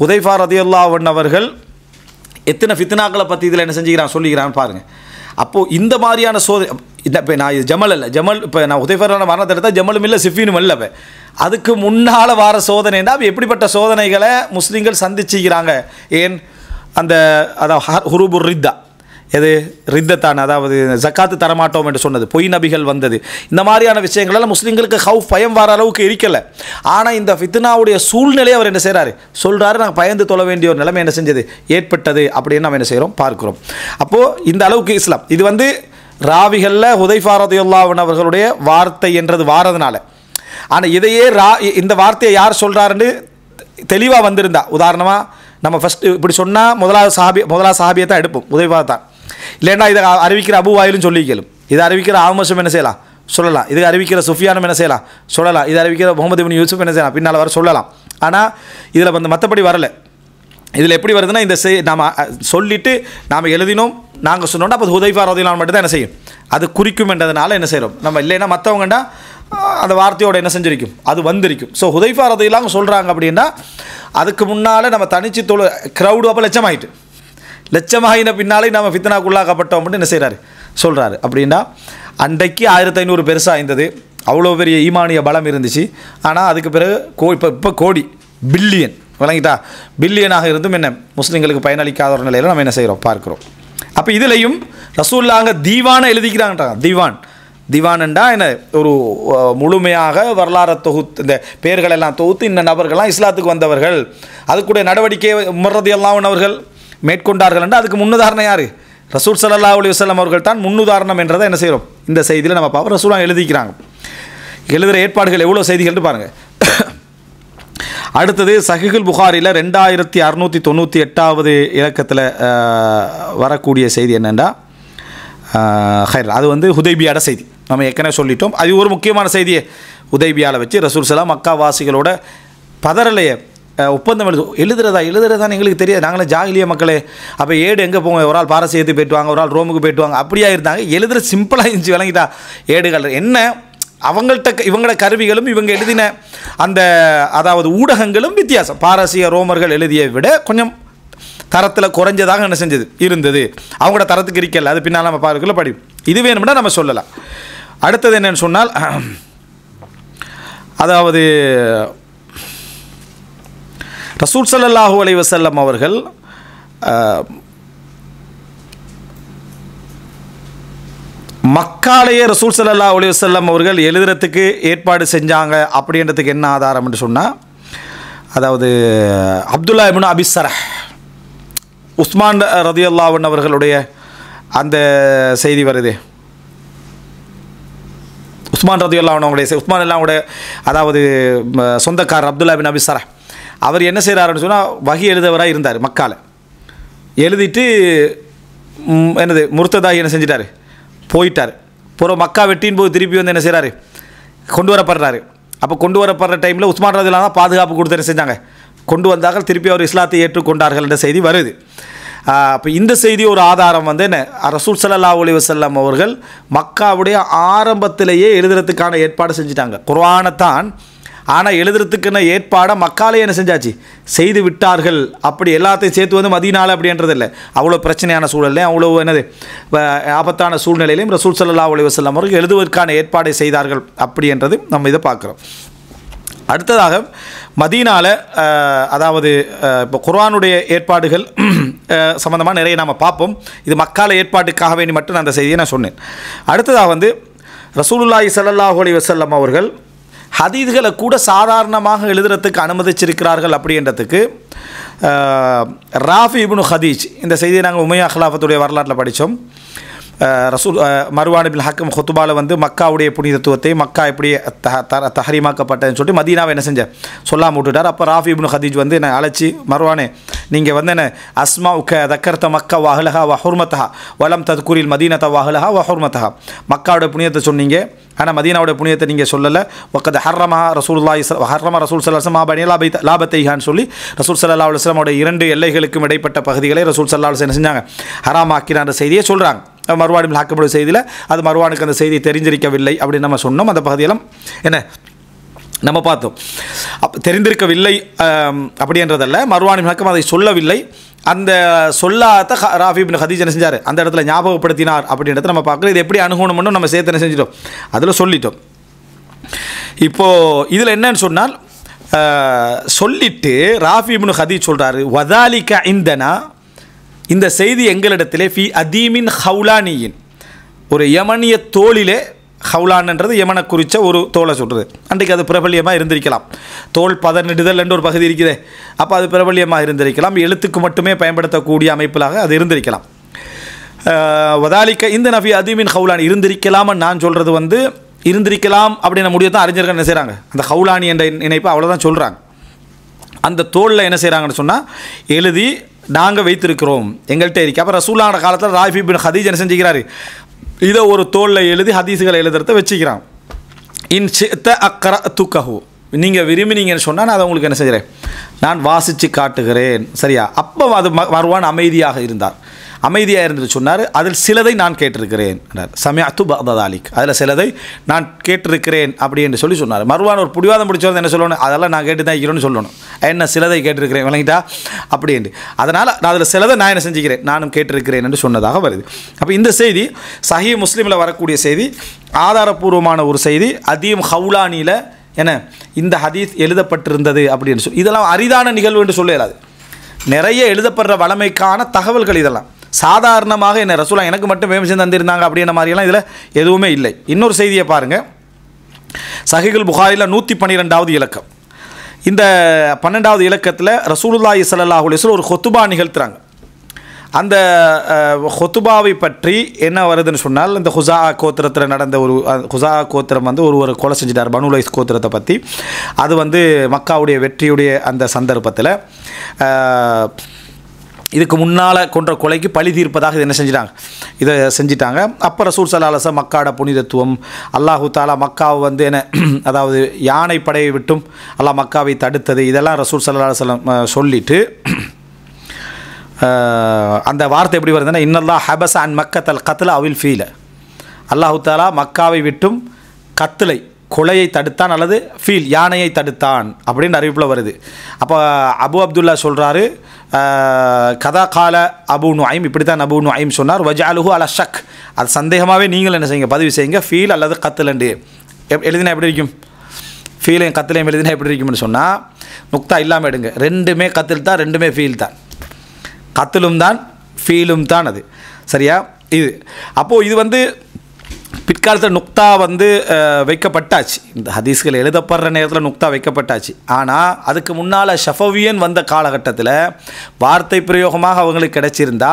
ஹுதைஃபா ரலியல்லாஹு அன்ஹு அவர்கள் எத்தனை ஃபித்னாக்களை பற்றி இதில் என்ன செஞ்சுக்கிறான் சொல்லிக்கிறான்னு பாருங்கள். அப்போது இந்த மாதிரியான இந்த இப்போ நான் இது ஜமல் இல்லை, ஜமல் இப்போ நான் ஹுதைஃபா ரலியல்லாஹு மரணத்தை எடுத்தால் ஜமலும் இல்லை சிஃபினும் இல்லை. இப்போ அதுக்கு முன்னால் வார சோதனைன்னா எப்படிப்பட்ட சோதனைகளை முஸ்லீம்கள் சந்திச்சுக்கிறாங்க. ஏன் அந்த அதாவது ஹுரூபுர் ரித்தா, எது ரித்தத்தான், அதாவது ஜக்காத்து தரமாட்டோம் என்று சொன்னது, பொய் நபிகள் வந்தது, இந்த மாதிரியான விஷயங்களெல்லாம் முஸ்லீம்களுக்கு ஹவுஃப் பயம் வர அளவுக்கு இருக்கலை. ஆனால் இந்த ஃபித்னாவுடைய சூழ்நிலையை அவர் என்ன செய்கிறாரு சொல்கிறாரு, நாங்கள் பயந்து தொழ வேண்டிய ஒரு நிலைமை என்ன செஞ்சது ஏற்பட்டது அப்படின்னு நம்ம என்ன செய்கிறோம் பார்க்குறோம். அப்போது இந்த அளவுக்கு இஸ்லாம் இது வந்து ராவிகளில் ஹுதைஃபா ரலியல்லாஹு அன்ஹு அவர்களுடைய வார்த்தை என்றது வாரதுனால. ஆனால் இதையே இந்த வார்த்தையை யார் சொல்கிறாருன்னு தெளிவாக வந்திருந்தா, உதாரணமாக நம்ம ஃபஸ்ட்டு இப்படி சொன்னால் முதலாவது சஹாபியை தான் எடுப்போம், ஹுதைஃபா தான். இல்லைன்னா இதை அறிவிக்கிற அபு வாயிலும் சொல்லிக்கலும், இதை அறிவிக்கிற ஆமஷம் என்ன செய்யலாம் சொல்லலாம், இதை அறிவிக்கிற சுஃபியானும் என்ன செய்யலாம் சொல்லலாம், இதை அறிவிக்கிற முகமது இப்னு யூசுப் என்ன செய்யலாம் பின்னால் வர சொல்லலாம். ஆனால் இதில் வந்து மற்றபடி வரலை. இதில் எப்படி வருதுன்னா, இந்த நாம் சொல்லிவிட்டு நாம் எழுதினோம், நாங்கள் சொன்னோம்னா அப்போ ஹுதைஃபா ரலியல்லாஹு மட்டும் தான் என்ன செய்யும் அது குறிக்கும் என்றதுனால என்ன செய்கிறோம் நம்ம. இல்லைன்னா மற்றவங்கண்டா அந்த வார்த்தையோடு என்ன செஞ்சிருக்கும் அது வந்திருக்கும். ஸோ ஹுதைஃபா ரலியல்லாஹு சொல்கிறாங்க அப்படின்னா அதுக்கு முன்னால் நம்ம தனிச்சு க்ரௌடு அப்போ லட்சமாயிட்டு, லட்சமாகின பின்னாலே நம்ம ஃபித்னாக்குள்ளாக்கப்பட்டோம் அப்படின்னு என்ன செய்கிறாரு சொல்கிறாரு. அப்படின்னா அன்றைக்கு 1500 பெருசாக இருந்தது, அவ்வளோ பெரிய ஈமானிய பலம் இருந்துச்சு. ஆனால் அதுக்கு பிறகு இப்போ கோடி பில்லியன் விளங்கிட்டா, பில்லியனாக இருந்தும் என்ன முஸ்லீம்களுக்கு பயனளிக்காத ஒரு நிலையில் நம்ம என்ன செய்கிறோம் பார்க்குறோம். அப்போ இதுலேயும் ரசூலுல்லாஹ் தீவானை எழுதிக்கிறாங்கன்றாங்க. திவானண்டா என்ன ஒரு முழுமையாக வரலாறு தொகுத்து இந்த பெயர்களெல்லாம் தொகுத்து இந்த நபர்கள்லாம் இஸ்லாத்துக்கு வந்தவர்கள், அதுக்குடைய நடவடிக்கையை உமர் ரலியல்லாஹு அன்ஹு அவர்கள் மேற்கொண்டார்கள் என்றால் அதுக்கு முன்னுதாரணம் யார், ரசூல் ஸல்லல்லாஹு அலைஹி வஸல்லம் அவர்கள் தான் முன்னுதாரணம் என்றதை என்ன செய்கிறோம் இந்த செய்தியில் நம்ம பார்ப்போம். ரசூலுல்லாஹ் எழுதிக்கிறாங்க, எழுதுகிற ஏற்பாடுகள் எவ்வளோ செய்திகள்னு பாருங்கள். அடுத்தது சஹீஹுல் புகாரியில் 2698வது இலக்கத்தில் வரக்கூடிய செய்தி என்னென்னா, அது வந்து ஹுதைபியாட செய்தி. நம்ம ஏற்கனவே சொல்லிட்டோம், அது ஒரு முக்கியமான செய்தியை ஹுதைபியாவில் வச்சு ரசூல் ஸல்லல்லாஹு மக்கா வாசிகளோட பதறலையை ஒப்பந்தம் எழுதுறதான்னு எங்களுக்கு தெரியாது, நாங்களே ஜாகிலிய மக்களே. அப்போ ஏடு எங்கே போங்க, ஒரு ஆள் பாரசீகத்துக்கு போய்ட்டுவாங்க, ஒரு ஆள் ரோமுக்கு போய்ட்டுவாங்க, அப்படியா இருந்தாங்க. எழுதுகிற சிம்பிளாக இருந்துச்சு விளங்கிட்டா. ஏடுகள் என்ன அவங்கள்ட்ட இவங்களோட கருவிகளும் இவங்க எழுதின அந்த அதாவது ஊடகங்களும் வித்தியாசம். பாரசீக ரோமர்கள் எழுதியை விட கொஞ்சம் தரத்தில் குறைஞ்சதாக என்ன செஞ்சது இருந்தது, அவங்களோட தரத்துக்கு இருக்கல. அது பின்னால் நம்ம பார்க்கல படி, இது வேணும்னா நம்ம சொல்லலாம். அடுத்தது என்னன்னு சொன்னால், அதாவது ரசூல் ஸல்லல்லாஹு அலைஹி வஸல்லம் அவர்கள் மக்காலேயே ரசூல் ஸல்லல்லாஹு அலைஹி வஸல்லம் அவர்கள் எழுதுறதுக்கு ஏற்பாடு செஞ்சாங்க அப்படின்றதுக்கு என்ன ஆதாரம் என்று சொன்னால், அதாவது அப்துல்லா இப்னு அபி ஸரஹ் உஸ்மான் ரலியல்லாஹு அன்ஹு அவர்களுடைய அந்த செய்தி வருது. உஸ்மான் ரலியல்லாஹு அன்ஹுடைய உஸ்மான் அல்லாஹ்வுடைய அதாவது சொந்தக்காரர் அப்துல்லா பின் அபி ஸரஹ் அவர் என்ன செய்கிறாருன்னு சொன்னால் வஹி எழுதவராக இருந்தார் மக்கால. எழுதிட்டு என்னது முர்த்ததாகி என்ன செஞ்சிட்டார், போயிட்டார். மக்கா வெட்டின் போது திருப்பி வந்து என்ன செய்கிறாரு, கொண்டு வரப்படுறாரு. அப்போ கொண்டு வரப்படுற டைமில் உஸ்மான் ரலியல்லாஹு தான் பாதுகாப்பு கொடுத்து என்ன செஞ்சாங்க, கொண்டு வந்தார்கள். திருப்பி அவர் இஸ்லாத்தை ஏற்றுக்கொண்டார்கள் என்ற செய்தி வருது. அப்போ இந்த செய்தி ஒரு ஆதாரம் வந்து என்ன, ரசூல் ஸல்லல்லாஹு அலைஹி வஸல்லம் அவர்கள் மக்காவுடைய ஆரம்பத்திலேயே எழுதுறதுக்கான ஏற்பாடு செஞ்சுட்டாங்க. குர்ஆனைத்தான், ஆனால் எழுதுறதுக்குன்னு ஏற்பாடை மக்காலே என்ன செஞ்சாச்சு, செய்து விட்டார்கள். அப்படி எல்லாத்தையும் சேர்த்து வந்து மதீனால அப்படின்றது இல்லை. அவ்வளோ பிரச்சனையான சூழல்லையும் அவ்வளோ என்னது ஆபத்தான சூழ்நிலையிலையும் ரசூல் ஸல்லல்லாஹு அலைஹி வஸல்லம் அவர்கள் எழுதுவதற்கான ஏற்பாடை செய்தார்கள் அப்படின்றது நம்ம இதை பார்க்குறோம். அடுத்ததாக மதீனால அதாவது இப்போ குர்ஆனுடைய ஏற்பாடுகள் சம்மந்தமாக நிறைய நாம் பார்ப்போம். இது மக்கால ஏற்பாட்டுக்காக வேண்டி மட்டும் நான் அந்த செய்தியை நான் சொன்னேன். அடுத்ததாக வந்து ரசூலுல்லாஹி ஸல்லல்லாஹு அலைஹி வஸல்லம் அவர்கள் ஹதீஸ்களை கூட சாதாரணமாக எழுதுறதுக்கு அனுமதிச்சிருக்கிறார்கள் அப்படின்றதுக்கு ராஃபி இப்னு ஹதீஜ், இந்த செய்தியை நாங்கள் உமையா ஹிலாஃபத்துடைய வரலாற்றில் படித்தோம். ரசூல் மர்வான் இப்னு ஹக்கம் ஹுத்பாவில் வந்து மக்காவுடைய புனிதத்துவத்தை, மக்கா எப்படி தஹரீமாக்கப்பட்டதுன்னு சொல்லிட்டு மதீனாவை என்ன செஞ்ச சொல்லாமல் விட்டுட்டார். அப்போ ராஃபி இப்னு ஹதீஜ் வந்து என்னை அழைச்சி, மர்வானே நீங்கள் வந்து என்ன அஸ்மா உக்க தக்கர்த்த மக்கா வாஹலஹா வஹுர்மத்தஹா வலம் தத்குரில் மதீனத்த வாஹலஹா வஹுர்மத்தஹா, மக்காவோட புனிதத்தை சொன்னீங்க, ஆனால் மதீனாவோட புனிதத்தை நீங்கள் சொல்லலை. ஒக்கது ஹர்ரமா ரசூலுல்லாஹி ஹர்ரமா ரசூல் ஸல்லல்லாஹு அலைஹி வஸல்லம் லாபத்தைஹான்னு சொல்லி ரசூல் ஸல்லல்லாஹு அலைஹி வஸல்லம் அவருடைய 2 எல்லைகளுக்கும் இடைப்பட்ட பகுதிகளை ரசூல் ஸல்லல்லாஹு அலைஹி வஸல்லம் செஞ்சாங்க, ஹராமாக்கிற செய்தியை சொல்கிறாங்க. மர்வான் இப்னு ஹக்கமுடைய செய்தியில் அது மர்வானுக்கு அந்த செய்தி தெரிஞ்சிருக்கவில்லை அப்படின்னு நம்ம சொன்னோம். அந்த பகுதியெல்லாம் என்ன நம்ம பார்த்தோம். தெரிந்திருக்கவில்லை அப்படின்றதல்ல, மர்வான் இப்னு ஹக்கம் அதை சொல்லவில்லை, அந்த சொல்லாத ராஃபி இப்னு ஹதீஜ் என்ன செஞ்சார், அந்த இடத்துல ஞாபகப்படுத்தினார் அப்படின்றத நம்ம பார்க்குறோம். இது எப்படி அணுகணும்னு நம்ம சேர்த்து என்ன செஞ்சிட்டோம், அதில் சொல்லிட்டோம். இப்போது இதில் என்னன்னு சொன்னால், சொல்லிட்டு ராஃபி இப்னு ஹதீஜ் சொல்கிறாரு, வதாலிக இந்தனா, இந்த செய்தி எங்களிடத்திலே ஃபி அதீமின் ஹவுலானியின், ஒரு யமனிய தோளிலே, ஹவுலான்ன்றது யமனை குறித்த ஒரு தோலை சொல்கிறது. அன்றைக்கு அது பிரபல்யமாக இருந்திருக்கலாம். தோல் பதனிடுதல் என்ற ஒரு பகுதி இருக்குது, அப்போ அது பிரபல்யமாக இருந்திருக்கலாம். எழுத்துக்கு மட்டுமே பயன்படுத்தக்கூடிய அமைப்பிலாக அது இருந்திருக்கலாம். வதாலிக்க இந்த நஃபி அதீமின் ஹவுலான் இருந்திருக்கலாம்னு நான் சொல்கிறது வந்து இருந்திருக்கலாம் அப்படின்னு முடிவு தான் அறிஞர்கள் என்ன செய்கிறாங்க, அந்த ஹவுலானி என்ற இணைப்பு அவ்வளோதான் சொல்கிறாங்க. அந்த தோளில் என்ன செய்கிறாங்கன்னு சொன்னால் எழுதி நாங்கள் வைத்திருக்கிறோம், எங்கள்கிட்ட இருக்கு. அப்போ ரசூலுல்லாஹ் காலத்தில் ராஃபி இப்னு ஹதீஜ் என்ன செஞ்சுக்கிறாரு, இதை ஒரு தோளில் எழுதி ஹதீஸுகளை எழுதுறத வச்சுக்கிறான். இன் ஷிஅத அக்ரஅதுகஹு, நீங்கள் விரும்பினீங்கன்னு சொன்னால் நான் அதை உங்களுக்கு என்ன செய்கிறேன், நான் வாசித்து காட்டுகிறேன். சரியா? அப்போ அது மர்வான் அமைதியாக இருந்தார். அமைதியாக இருந்துட்டு சொன்னார், அதில் சிலதை நான் கேட்டிருக்கிறேன், சமிஅத்து பஅத தாலிக், அதில் சிலதை நான் கேட்டிருக்கிறேன் அப்படி என்று சொல்லி சொன்னார். மர்வான் ஒரு புடிவாதம் பிடிச்சவர் என்ன சொல்லணும், அதெல்லாம் நான் கேட்டு தான் இருக்கிறேன்னு சொல்லணும். என்ன சிலதை கேட்டிருக்கிறேன் விளங்கிட்டா அப்படின்ட்டு. அதனால் நான் அதில் சிலதை நான் என்ன செஞ்சுக்கிறேன், நானும் கேட்டிருக்கிறேன் என்று சொன்னதாக வருது. அப்போ இந்த செய்தி சஹீஹ் முஸ்லிமில் வரக்கூடிய செய்தி, ஆதாரபூர்வமான ஒரு செய்தி. அதீம் ஹவுலானியில் என்ன இந்த ஹதீஸ் எழுதப்பட்டிருந்தது அப்படின்னு சொல்லி, இதெல்லாம் அரிதான நிகழ்வு என்று சொல்லலாது. நிறைய எழுதப்படுற வளமைக்கான தகவல்கள் இதெல்லாம். சாதாரணமாக என்ன ரசூலா எனக்கு மட்டும் ஃபேமஸ் தந்திருந்தாங்க அப்படின்ற மாதிரியெல்லாம் இதில் எதுவுமே இல்லை. இன்னொரு செய்தியை பாருங்கள், சஹீஹுல் புகாரியில் 112வது இலக்கம். இந்த 12வது இலக்கத்தில் ரசூலுல்லாஹி ஸல்லல்லாஹு அலைஹி வஸல்லம் ஒரு ஹுத்பா நிகழ்த்துறாங்க. அந்த ஹுத்பாவை பற்றி என்ன வருதுன்னு சொன்னால், இந்த ஹுஸா கோத்திரத்தில் நடந்த ஒரு ஹுஸா கோத்திரம் வந்து ஒரு கொலை செஞ்சிட்டார், பனு லைஸ் கோத்திரத்தை பற்றி. அது வந்து மக்காவுடைய வெற்றியுடைய அந்த சந்தர்ப்பத்தில் இதுக்கு முன்னால் கொன்ற கொலைக்கு பழி தீர்ப்பதாக இது என்ன செஞ்சிட்டாங்க, இதை செஞ்சிட்டாங்க. அப்போ ரசூல் ஸல்லல்லாஹு அலைஹி வஸல்லம் மக்காட புனிதத்துவம், அல்லாஹு தாலா மக்காவை வந்து என்ன அதாவது யானை படையை விட்டும் அல்லாஹ் மக்காவை தடுத்தது, இதெல்லாம் ரசூல் ஸல்லல்லாஹு அலைஹி வஸல்லம் சொல்லிட்டு அந்த வார்த்தை எப்படி வருதுன்னா, இன்னல்லாஹ் ஹபஸ அன் மக்கத்தல் கத்ல அவில் ஃபீல, அல்லாஹு தாலா மக்காவை விட்டும் கத்லை கொலையை தடுத்தான் அல்லது ஃபீல் யானையை தடுத்தான் அப்படின்னு அறிவிப்பில் வருது. அப்போ அபு அப்துல்லா சொல்கிறாரு, கதா கால அபு நுஐம், இப்படி தான் அபு நுஐம் சொன்னார், வஜஅலுஹு அலா ஷக், அது சந்தேகமாகவே நீங்கள் என்ன செய்யுங்க, பதிவு செய்யுங்க, ஃபீல் அல்லது கத்துலண்டு எழுதினா எப்படி இருக்கும், ஃபீலையும் கத்துலையும் எழுதினா எப்படி இருக்கும்னு சொன்னால் நுக்தா இல்லாமல் எடுங்க. ரெண்டுமே கத்தில் தான், ரெண்டுமே ஃபீல் தான், கத்திலும் தான் ஃபீலும் தான் அது. சரியா? இது அப்போது இது வந்து பிற்காலத்தில் நுக்தா வந்து வைக்கப்பட்டாச்சு. இந்த ஹதீஸ்கள் எழுதப்படுற நேரத்தில் நுக்தா வைக்கப்பட்டாச்சு. ஆனால் அதுக்கு முன்னால் ஷஃபவியன் வந்த காலகட்டத்தில் வார்த்தை பிரயோகமாக அவங்களுக்கு கிடைச்சிருந்தா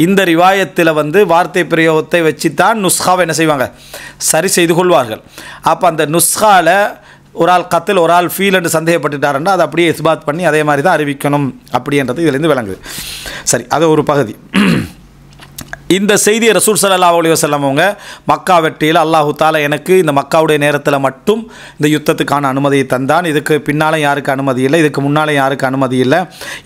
இந்த ரிவாயத்தில் வந்து வார்த்தை பிரயோகத்தை வச்சு தான் நுஸ்காவை என்ன செய்வாங்க, சரி செய்து கொள்வார்கள். அப்போ அந்த நுஸ்காவில் ஒரு ஆள் கத்தில் ஒரு ஆள் ஃபீல் என்று சந்தேகப்பட்டுட்டாருன்னா அதை அப்படியே இஸ்பாத் பண்ணி அதே மாதிரி தான் அறிவிக்கணும் அப்படின்றது இதிலேருந்து விளங்குது. சரி, அது ஒரு பகுதி. இந்த செய்தியை ரசூல் ஸல்லல்லாஹு அலைஹி வஸல்லம் அவங்க மக்கா வெற்றியில் அல்லாஹு தாலா எனக்கு இந்த மக்காவுடைய நேரத்தில் மட்டும் இந்த யுத்தத்துக்கான அனுமதியை தந்தான், இதுக்கு பின்னாலும் யாருக்கு அனுமதி இல்லை, இதுக்கு முன்னாலும் யாருக்கு அனுமதி இல்லை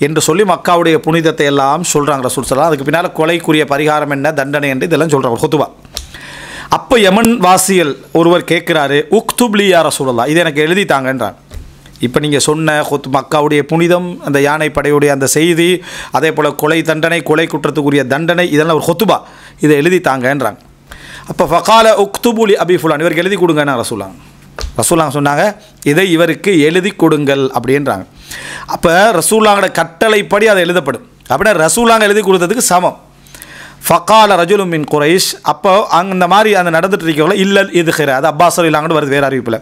என்று சொல்லி மக்காவுடைய புனிதத்தை எல்லாம் சொல்கிறாங்க ரசூல் ஸல்லல்லாஹு. அதுக்கு பின்னால் கொலைக்குரிய பரிகாரம் என்ன, தண்டனை என்று இதெல்லாம் சொல்கிறாங்க ஹுதுபா. அப்போ யமன் வாசியல் ஒருவர் கேட்குறாரு, உக்துப்லி யா ரசூலல்லாஹ், இது எனக்கு எழுதித்தாங்கன்றான். இப்போ நீங்கள் சொன்ன மக்காவுடைய புனிதம், அந்த யானை படையுடைய அந்த செய்தி, அதே போல் கொலை தண்டனை, கொலை குற்றத்துக்குரிய தண்டனை, இதெல்லாம் ஒரு ஹுதுபா, இதை எழுதித்தாங்கன்றாங்க. அப்போ ஃபகால உக்துபுலி அபி ஃபுலான், இவருக்கு எழுதி கொடுங்கன்னு ரசூலாங்க சொன்னாங்க, இதை இவருக்கு எழுதி கொடுங்கள் அப்படின்றாங்க. அப்போ ரசூலாங்கோட கட்டளைப்படி அதை எழுதப்படும். அப்படின்னா ரசூலாங்க எழுதி கொடுத்ததுக்கு சமம். ஃபகால ரஜுலும் மின் குரைஷ், அப்போ அந்த மாதிரி அந்த நடந்துட்டு இருக்கவங்கள இல்லல் இதுகிற, அது அப்பாஸ் இல்லாங்கன்னு வருது வேறு அறிவிப்பில்,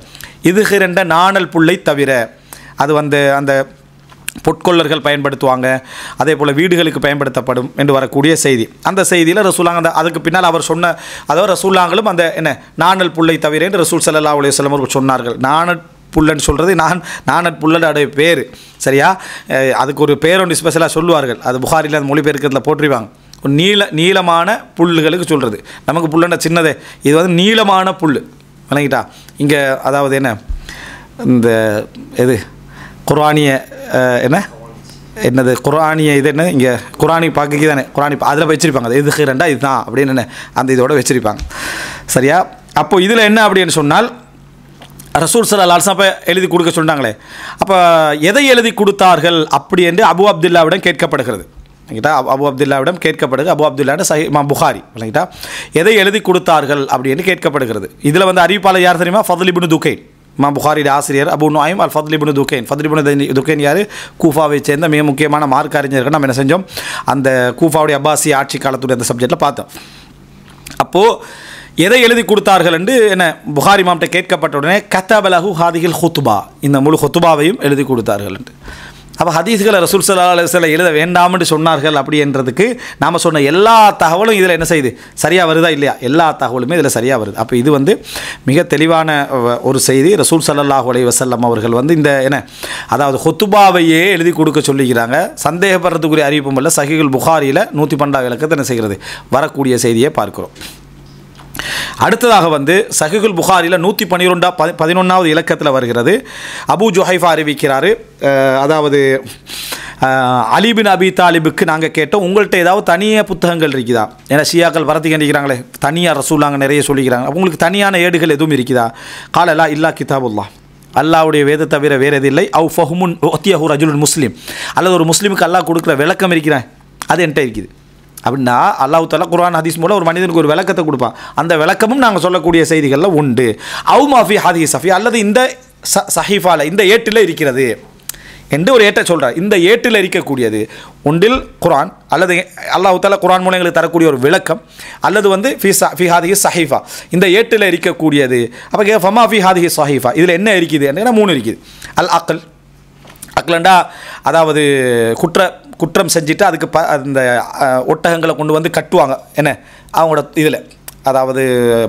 இதுகிரண்ட நாணல் புல்லை தவிர, அது வந்து அந்த பொற்கொள்ளர்கள் பயன்படுத்துவாங்க, அதே போல் வீடுகளுக்கு பயன்படுத்தப்படும் என்று வரக்கூடிய செய்தி. அந்த செய்தியில் ரசூலாங்க அந்த அதுக்கு பின்னால் அவர் சொன்ன, அதாவது ரசூலாங்களும் அந்த என்ன நாணல் புல்லை தவிர என்று ரசூல் ஸல்லல்லாஹு அலைஹி வஸல்லம் அவர்கள் சொன்னார்கள். புல்லன்னு சொல்கிறது நானட் புல்லனுடைய பேர், சரியா? அதுக்கு ஒரு பேர் ஒன்று ஸ்பெஷலாக சொல்லுவார்கள், அது புகாரில் அந்த மொழிபெயர்க்கிறதுல போட்டிருவாங்க. ஒரு நீளமான புல்லுகளுக்கு சொல்கிறது. நமக்கு புல்லுன்ற சின்னதே, இது வந்து நீளமான புல், விளங்கிட்டா? இங்கே அதாவது என்ன இந்த இது குர்ஆனிய என்னது குர்ஆனிய இது என்ன, இங்கே குர்ஆனி பார்க்க தானே, குர்ஆனி அதில் வச்சுருப்பாங்க, அது இது ரெண்டா இதுதான் அப்படின்னு என்ன அந்த இதோட வச்சுருப்பாங்க, சரியா? அப்போது இதில் என்ன அப்படின்னு சொன்னால் ரசூல் ஸல்லல்லாஹு அலைஹி வஸல்லம் அப்போ எழுதி கொடுக்க சொன்னாங்களே, அப்போ எதை எழுதி கொடுத்தார்கள் அப்படி என்று அபு அப்துல்லாவிடம் கேட்கப்படுகிறது. இல்லைங்கிட்டா? அபு அப்துல்லாவிடம் கேட்கப்படுது. அபு அப்துல்லாட இமாம் புகாரி, இல்லைங்கிட்டா? எதை எழுதி கொடுத்தார்கள் அப்படின்னு கேட்கப்படுகிறது. இதில் வந்து அறிவிப்பாளர் யார் தெரியுமா? ஃபதுல் இப்னு துகைன், இமாம் புகாரிയുടെ ஆசிரியர் அபு நுஐம் அல் ஃபதுல் இப்னு துகைன். ஃபதுல் இப்னு துகைன் யார்? கூஃபாவை சேர்ந்த மிக முக்கியமான மார்க்க அறிஞர்கள். நம்ம என்ன செஞ்சோம், அந்த கூஃபாவுடைய அப்பாசி ஆட்சி காலத்துடைய அந்த சப்ஜெக்டில் பார்த்தோம். அப்போது எதை எழுதி கொடுத்தார்கள் என்று என்ன புகாரி இமாம்கிட்ட கேட்கப்பட்ட உடனே கத்தபலஹு ஹாதிஹில் ஹுத்பா, இந்த முழு ஹுத்பாவையும் எழுதி கொடுத்தார்கள் என்று. அப்போ ஹதீஸ்களை ரசூல் ஸல்லல்லாஹு அலைஹி வஸல்லம் எழுத வேண்டாம் என்று சொன்னார்கள் அப்படின்றதுக்கு நாம் சொன்ன எல்லா தகவலும் இதில் என்ன செய்யுது, சரியாக வருதா இல்லையா? எல்லா தகவலுமே இதில் சரியாக வருது. அப்போ இது வந்து மிக தெளிவான ஒரு செய்தி. ரசூல் ஸல்லல்லாஹு அலைஹி வஸல்லம் அவர்கள் வந்து இந்த என்ன அதாவது ஹுத்பாவையே எழுதி கொடுக்க சொல்லிக்கிறாங்க. சந்தேகப்படுறதுக்குரிய அறிவிப்பும் இல்லை. சஹீஹுல் புகாரியில் 112 இலக்கத்தை என்ன செய்கிறது, வரக்கூடிய செய்தியை பார்க்கிறோம். அடுத்ததாக வந்து சஹீஹுல் புகாரியில் 111வது இலக்கத்தில் வருகிறது. அபூ ஜுஹைஃபா அறிவிக்கிறாரு, அதாவது அலி பின் அபி தாலிபுக்கு நாங்கள் கேட்டோம், உங்கள்கிட்ட ஏதாவது தனியாக புத்தகங்கள் இருக்குதா? ஏன்னா ஷியாக்கள் வரத்துக்கு நினைக்கிறாங்களே, தனியாக ரசூலாங்க நிறைய சொல்லிக்கிறாங்க, உங்களுக்கு தனியான ஏடுகள் எதுவும் இருக்குதா? காலலா இல்லா கிதாபுல்லாஹ், அல்லாவுடைய வேத தவிர வேறு எது இல்லை. அவு ஃபஹுமுன் ஒத்தியஹு ரஜுலுன் முஸ்லீம், அல்லது ஒரு முஸ்லீமுக்கு அல்லாஹ் கொடுக்குற விளக்கம் இருக்கிறேன், அது என்கிட்ட இருக்குது. அப்படின்னா அல்லாஹ் தஆலா குர்ஆன் ஹதீஸ் மூலம் ஒரு மனிதனுக்கு ஒரு விளக்கத்தை கொடுப்பான். அந்த விளக்கமும் நாங்கள் சொல்லக்கூடிய செய்திகளில் உண்டு. அவு மாஃபி ஹதீஸ் சஃபி, அல்லது இந்த சஹீஃபால இந்த ஏட்டில் இருக்கிறது என்று ஒரு ஏட்டை சொல்கிறார். இந்த ஏட்டில் இருக்கக்கூடியது ஒன்றில் குர்ஆன், அல்லது அல்லாஹ் தஆலா குர்ஆன் மூலம் எங்களுக்கு தரக்கூடிய ஒரு விளக்கம், அல்லது வந்து ஃபி ஹாதிஹி சஹீஃபா, இந்த ஏட்டில் இருக்கக்கூடியது. அப்போ ஃபமா ஃபி ஹாதிஹி சஹீஃபா, இதில் என்ன இருக்குது? என்ன 3 இருக்குது. அல் அக்ல், அக்லண்டா அதாவது குற்றம் செஞ்சுட்டு அதுக்கு அந்த ஒட்டகங்களை கொண்டு வந்து கட்டுவாங்க, என்ன அவங்களோட இதில் அதாவது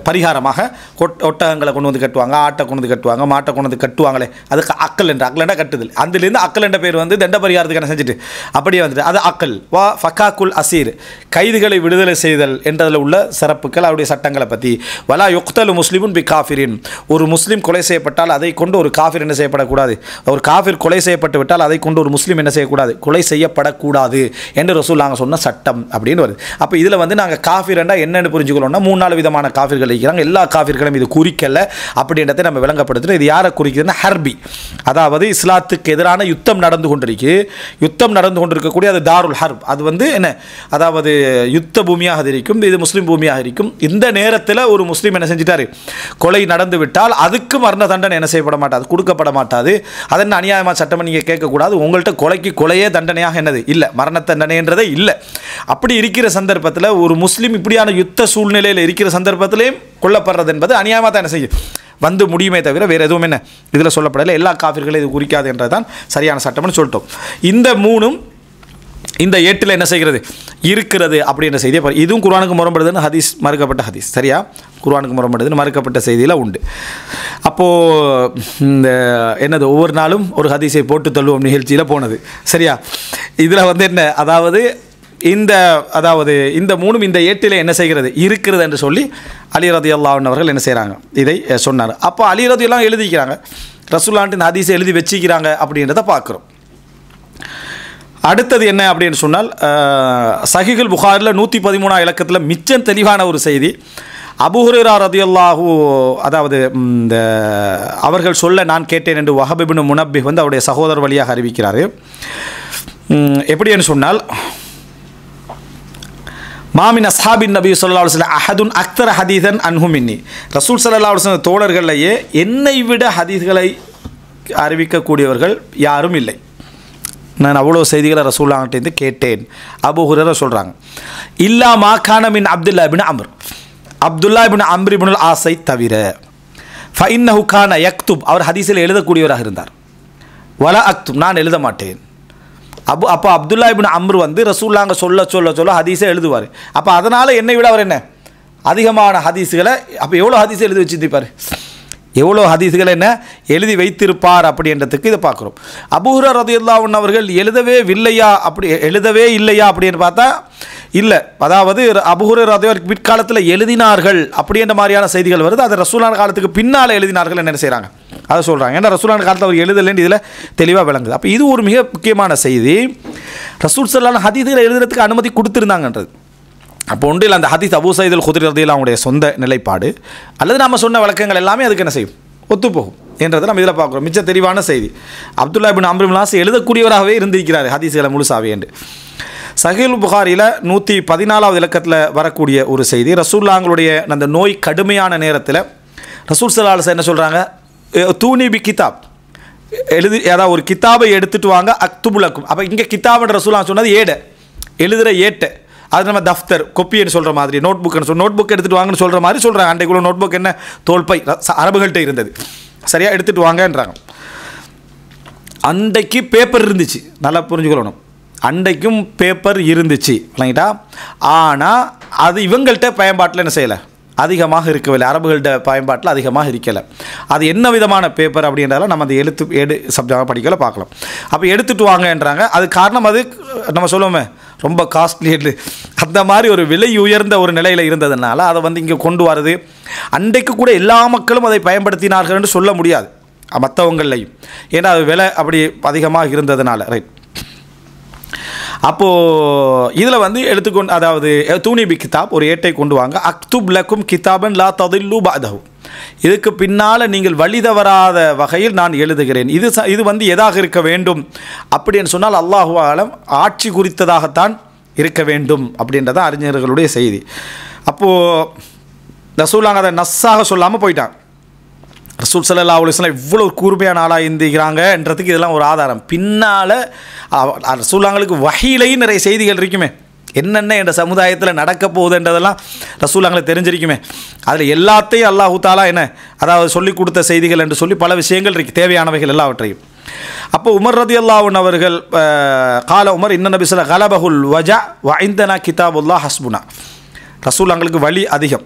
பரிகாரமாக ஒட்டகங்களை கொண்டு வந்து கட்டுவாங்க, ஆட்டை கொண்டு வந்து கட்டுவாங்க, மாட்டை கொண்டு வந்து கட்டுவாங்களே, அதுக்கு அக்கல் என்ற அக்கலண்டா கட்டுதல். அதுலேருந்து அக்கல் என்ற பேர் வந்து தண்ட பரிகாரத்துக்கு என்ன செஞ்சுட்டு அப்படியே வந்துட்டு அது அக்கல். வா ஃபக்காக்குல் அசீர், கைதுகளை விடுதலை செய்தல் என்றதில் உள்ள சிறப்புகள், அவருடைய சட்டங்களை பற்றி. வலா யுக்தலு முஸ்லிமுன் பி காஃபிரின், ஒரு முஸ்லீம் கொலை செய்யப்பட்டால் அதை கொண்டு ஒரு காஃபிர் என்ன செய்யப்படக்கூடாது, ஒரு காஃபிர் கொலை செய்யப்பட்டு விட்டால் அதை கொண்டு ஒரு முஸ்லீம் என்ன செய்யக்கூடாது, கொலை செய்யப்படக்கூடாது என்று ரசூல் நாங்கள் சொன்ன சட்டம் அப்படின்னு வருது. அப்போ இதில் வந்து நாங்கள் காஃபிர் என்றால் என்னென்னு புரிஞ்சுக்கணும்னா 3-4 விதமான காஃபிர்கள் இருக்கிறாங்க. எல்லா காஃபிர்களும் இது குறிக்கல அப்படின்றதை நம்ம விளங்கப்படுத்துகிறோம். இது யாரை குறிக்குதுன்னா ஹர்பி, அதாவது இஸ்லாத்துக்கு எதிரான யுத்தம் நடந்து கொண்டிருக்கக்கூடிய அது தாருல் ஹர்ப், அது வந்து என்ன அதாவது யுத்த பூமியாக இருக்கும், இது முஸ்லீம் பூமியாக இருக்கும். இந்த நேரத்தில் ஒரு முஸ்லீம் என்ன செஞ்சிட்டாரு, கொலை நடந்து விட்டால் அதுக்கு மரண தண்டனை என்ன செய்யப்பட மாட்டாது, கொடுக்கப்பட மாட்டாது. அது என்ன அநியாயமாக சட்டம் நீங்கள் கேட்கக்கூடாது. உங்கள்கிட்ட கொலைக்கு கொலையே தண்டனையாக என்னது இல்லை, மரண தண்டனைன்றதே இல்லை. அப்படி இருக்கிற சந்தர்ப்பத்தில் ஒரு முஸ்லீம் இப்படியான யுத்த சூழ்நிலையில் இருக்கிற சந்தர்ப்பத்திலையும் கொல்லப்படுறது என்பது அநியாயமாக தான் என்ன செய்யும் வந்து முடியுமே தவிர வேறு எதுவும் என்ன இதில் சொல்லப்படலை. எல்லா காஃபிர்களும் இது குறிக்காது என்றதான் சரியான சட்டம்னு சொல்லிட்டோம். இந்த மூணும் இந்த 8 என்ன செய்கிறது இருக்கிறது அப்படின்ற செய்தியை இதுவும் குர்ஆனுக்கு முரண்படுதுன்னு ஹதீஸ் மறுக்கப்பட்ட ஹதீஸ். சரியா, குர்ஆனுக்கு முரண்படுதுன்னு மறுக்கப்பட்ட செய்தியில் உண்டு. அப்போது இந்த என்னது ஒவ்வொரு நாளும் ஒரு ஹதீஸை போட்டு தள்ளுவோம் நிகழ்ச்சியில் போனது. சரியா, இதில் வந்து என்ன அதாவது இந்த மூணும் இந்த 8 என்ன செய்கிறது இருக்கிறது என்று சொல்லி அலி ரலியல்லாஹு அன்ஹு அவர்கள் என்ன செய்கிறாங்க இதை சொன்னார். அப்போ அலி ரலியல்லாஹு எழுதிக்கிறாங்க, ரசூலுல்லாஹின் ஹதீஸை எழுதி வச்சுக்கிறாங்க அப்படின்றத பார்க்குறோம். அடுத்தது என்ன அப்படின்னு சொன்னால் சஹீஹுல் புகாரில் 113 இலக்கத்தில் மிச்சம் தெளிவான ஒரு செய்தி. அபூ ஹுரைரா ரலியல்லாஹு அதாவது இந்த அவர்கள் சொல்ல நான் கேட்டேன் என்று வஹப் இப்னு முனப்பிஹ் வந்து அவருடைய சகோதரர் வழியாக அறிவிக்கிறார். எப்படின்னு சொன்னால் மாமின் அஸ்ஹாபின் நபி ஸல்லல்லாஹு அலைஹி வஸல்லம் அஹதுன் அக்தர ஹதீஸன் அன்ஹு மின்னி. ரசூல் ஸல்லல்லாஹு அலைஹி வஸல்லம் தோழர்களையே என்னை விட ஹதீஸ்களை அறிவிக்கக்கூடியவர்கள் யாரும் இல்லை. நான் அவ்வளோ செய்திகளை ரசூலுல்லாஹ்கிட்டேருந்து கேட்டேன். அபூ ஹுரைரா சொல்கிறாங்க, இல்லா மா கான மின் அப்துல்லா இப்னு அம்ர், அப்துல்லா இப்னு அம்ர் இப்னுல் ஆஸை தவிர, ஃபஇன்னஹு கான யக்துப், அவர் ஹதீஸில் எழுதக்கூடியவராக இருந்தார். வலா அக்துப், நான் எழுத மாட்டேன். அப்போ அப்துல்லா இப்னு அம்ர் வந்து ரசூலுல்லாஹ் சொல்ல ஹதீஸை எழுதுவார். அப்போ அதனால் என்னை விட அவர் என்ன அதிகமான ஹதீஸுகளை அப்போ எவ்வளோ ஹதீஸை எழுதி வச்சுருப்பார், எவ்வளோ ஹதீஸுகளை என்ன எழுதி வைத்திருப்பார் அப்படின்றதுக்கு இதை பார்க்குறோம். அபூ ஹுரைரா ரலியல்லாஹு அன்ஹு அவர்கள் எழுதவே இல்லையா அப்படின்னு பார்த்தா இல்லை. அதாவது அபூ ஹுரைரா ரலியல்லாஹு பிற்காலத்தில் எழுதினார்கள் அப்படின்ற மாதிரியான செய்திகள் வருது. அது ரசூலுல்லாஹ் காலத்துக்கு பின்னால் எழுதினார்கள் என்ன செய்கிறாங்க அதை சொல்கிறாங்க. ஏன்னா ரசூலுல்லாஹ் காலத்தில் அவர் எழுதலைன்னு இதில் தெளிவாக விளங்குது. அப்போ இது ஒரு மிக முக்கியமான செய்தி. ரசூல் ஸல்லல்லாஹு அலைஹி வஸல்லம் ஹதீஸுகளை எழுதுறதுக்கு அனுமதி கொடுத்துருந்தாங்கன்றது. அப்போ ஒன்றில் அந்த ஹதீஸ் அபூ சயீத் அல் குத்ரி ரலியல்லாஹு அவங்களுடைய சொந்த நிலைப்பாடு அல்லது நம்ம சொன்ன வழக்கங்கள் எல்லாமே அதுக்கு என்ன செய்யும் ஒத்துப்போகும் என்றதை நம்ம இதில் பார்க்குறோம். மிச்ச தெளிவான செய்தி. அப்துல்லா இப்னு அம்ர் இப்னு ஆஸ் எழுதக்கூடியவராகவே இருந்திருக்கிறார் ஹதீஸ்களை முழுசாவே என்று. சஹீஹுல் புகாரியில் 114 இலக்கத்தில் வரக்கூடிய ஒரு செய்தி. ரசூலுல்லாஹ்வுடைய அந்த நோய் கடுமையான நேரத்தில் ரசூல் ஸல்லல்லாஹு அலைஹி வஸல்லம் என்ன சொல்கிறாங்க, தூனி பி கிதாப், அதாவது ஒரு கிதாபை எடுத்துகிட்டு வாங்க, அக்துபுலக்கும். அப்போ இங்கே கிதாப்ன்ற ரசூலுல்லாஹ் சொன்னது ஏடை, எழுதுகிற ஏட்டை. அது நம்ம தஃப்தர் கொப்பின்னு சொல்கிற மாதிரி, நோட் புக்குன்னு நோட் புக் எடுத்துகிட்டு வாங்கன்னு சொல்கிற மாதிரி சொல்கிறாங்க. அன்றைக்குள்ள நோட் புக் என்ன தோல்பை அரபுகள்கிட்ட இருந்தது. சரியாக எடுத்துகிட்டு வாங்கன்றாங்க. அன்றைக்கு பேப்பர் இருந்துச்சு, நல்லா புரிஞ்சுக்கொள்ளணும். அன்றைக்கும் பேப்பர் இருந்துச்சு இல்லைங்கிட்டா. ஆனால் அது இவங்கள்ட்ட பயன்பாட்டில் என்ன செய்யலை, அதிகமாக இருக்கவில்லை. அரபுகள்கிட்ட பயன்பாட்டில் அதிகமாக இருக்கலை. அது என்ன விதமான பேப்பர் அப்படின்றதால நம்ம அந்த சப்ஜெக்டாக படிக்கல பார்க்கலாம். அப்போ எடுத்துகிட்டு வாங்கன்றாங்க. அது காரணம் அது நம்ம சொல்லுவோமே ரொம்ப காஸ்ட்லி, அந்த மாதிரி ஒரு விலை உயர்ந்த ஒரு நிலையில் இருந்ததுனால அதை வந்து இங்கே கொண்டு வரது. அன்றைக்கு கூட எல்லா மக்களும் அதை பயன்படுத்தினார்கள் என்று சொல்ல முடியாது மற்றவங்களையும், ஏன்னா அது விலை அப்படி அதிகமாக இருந்ததுனால. ரைட். அப்போது இதில் வந்து எடுத்துக்கொண்டு அதாவது தூனி பி கிதாப், ஒரு ஏட்டை கொண்டு வாங்க, அக்துப் லக்கும் கிதாபன் லா ததில்லு பஅதஹு, இதுக்கு பின்னால் நீங்கள் வழி தவறாத வகையில் நான் எழுதுகிறேன். இது வந்து எதாக இருக்க வேண்டும் அப்படின்னு சொன்னால் அல்லாஹு ஆலம் ஆட்சி குறித்ததாகத்தான் இருக்க வேண்டும் அப்படின்றதான் அறிஞர்களுடைய செய்தி. அப்போது ரசூலுல்லாஹ் அதை நஸ்ஸாக சொல்லாமல் போயிட்டான். ரசூல் ஸல்லல்லாஹு அலைஹி வஸல்லம் இவ்வளோ கூர்மையான ஆளாக இருந்துக்கிறாங்கன்றதுக்கு இதெல்லாம் ஒரு ஆதாரம். பின்னால் ரசூலுல்லாஹ்களுக்கு வஹீலையும் நிறைய செய்திகள் இருக்குமே, என்னென்ன என்ற சமுதாயத்தில் நடக்க போகுதுன்றதெல்லாம் ரசூலுல்லாஹ்களுக்கு தெரிஞ்சிருக்குமே. அதில் எல்லாத்தையும் அல்லாஹு தாலா என்ன அதாவது சொல்லிக் கொடுத்த செய்திகள் என்று சொல்லி பல விஷயங்கள் இருக்குது, தேவையானவைகள் எல்லாவற்றையும். அப்போ உமர் ரலியல்லாஹு அன்ஹு அவர்கள் கால உமர் இன்ன நபி ஸல்லல்லாஹு கலபஹுல் வஜா வ இந்தனா கிதாபுல்லாஹ் ஹஸ்புனா, ரசூலுல்லாஹ்களுக்கு வலி அதிகம்,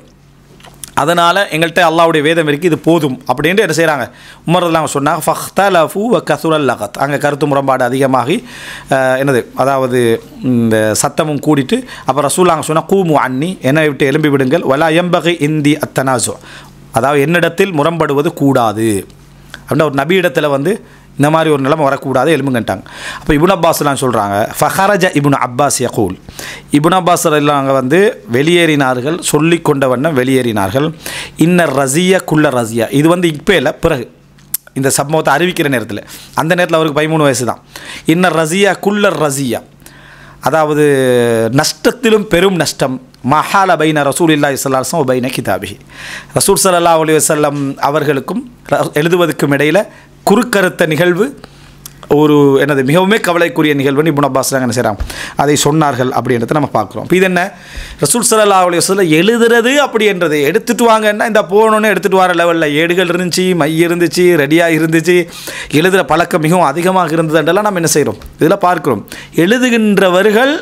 அதனால் எங்கள்கிட்ட அல்லாஹ்வுடைய வேதம் இருக்குது, இது போதும் அப்படின்ட்டு என்ன செய்கிறாங்க உமர் ரலியல்லாஹு சொன்னாங்க. ஃபஹ்தலஃபு வ கஸுரல் லகத், அங்கே கருத்து முரண்பாடு அதிகமாகி என்னது அதாவது இந்த சத்தமும் கூடிட்டு அப்போ ரசூலுல்லாஹ் சொன்னால் கூமு அன்னி, என்னை விட்டு எழும்பி விடுங்கள், வலா யம்பகி இந்தி அத்தனாசு, அதாவது என்னிடத்தில் முரண்படுவது கூடாது அப்படின்னா ஒரு நபி இடத்துல வந்து இந்த மாதிரி ஒரு நிலைமை வரக்கூடாது, எலும்புங்கட்டாங்க. அப்போ இப்னு அப்பாஸ்லாம் சொல்கிறாங்க, ஃபஹரஜ இப்னு அப்பாஸ் யகூல், இப்னு அப்பாஸ் எல்லாம் வந்து வெளியேறினார்கள், சொல்லி கொண்ட வண்ணம் வெளியேறினார்கள். இன்னர் ரஸியா குல்ல ரஸியா, இது வந்து இப்போ இல்லை, பிறகு இந்த சம்பவத்தை அறிவிக்கிற நேரத்தில், அந்த நேரத்தில் அவருக்கு 13 வயசு தான். இன்னர் ரஸியா குல்ல ரஸியா, அதாவது நஷ்டத்திலும் பெரும் நஷ்டம். மஹால பைன ரசூலுல்லாஹி ஸல்லல்லாஹு அலைஹி வஸல்லம் பைன கிதாபிஹி, ரசூல் ஸல்லல்லாஹு அலைஹி வஸல்லம் அவர்களுக்கும் எழுதுவதற்கும் இடையில் குறுக்கறுத்த நிகழ்வு ஒரு என்னது மிகவுமே கவலைக்குரிய நிகழ்வுன்னு இப்னு அப்பாஸ் என்ன செய்கிறாங்க அதை சொன்னார்கள் அப்படின்றத நம்ம பார்க்குறோம். இது என்ன ரசூல் ஸல்லல்லாஹு அலைஹி வஸல்லம் எழுதுறது அப்படின்றது எடுத்துகிட்டு வாங்கன்னா இந்த போனோன்னு எடுத்துகிட்டு வர லெவலில் ஏடுகள் இருந்துச்சு, மை இருந்துச்சு, ரெடியாக இருந்துச்சு, எழுதுகிற பழக்கம் மிகவும் அதிகமாக இருந்ததுன்றெல்லாம் நம்ம என்ன செய்கிறோம் இதில் பார்க்குறோம். எழுதுகின்றவர்கள்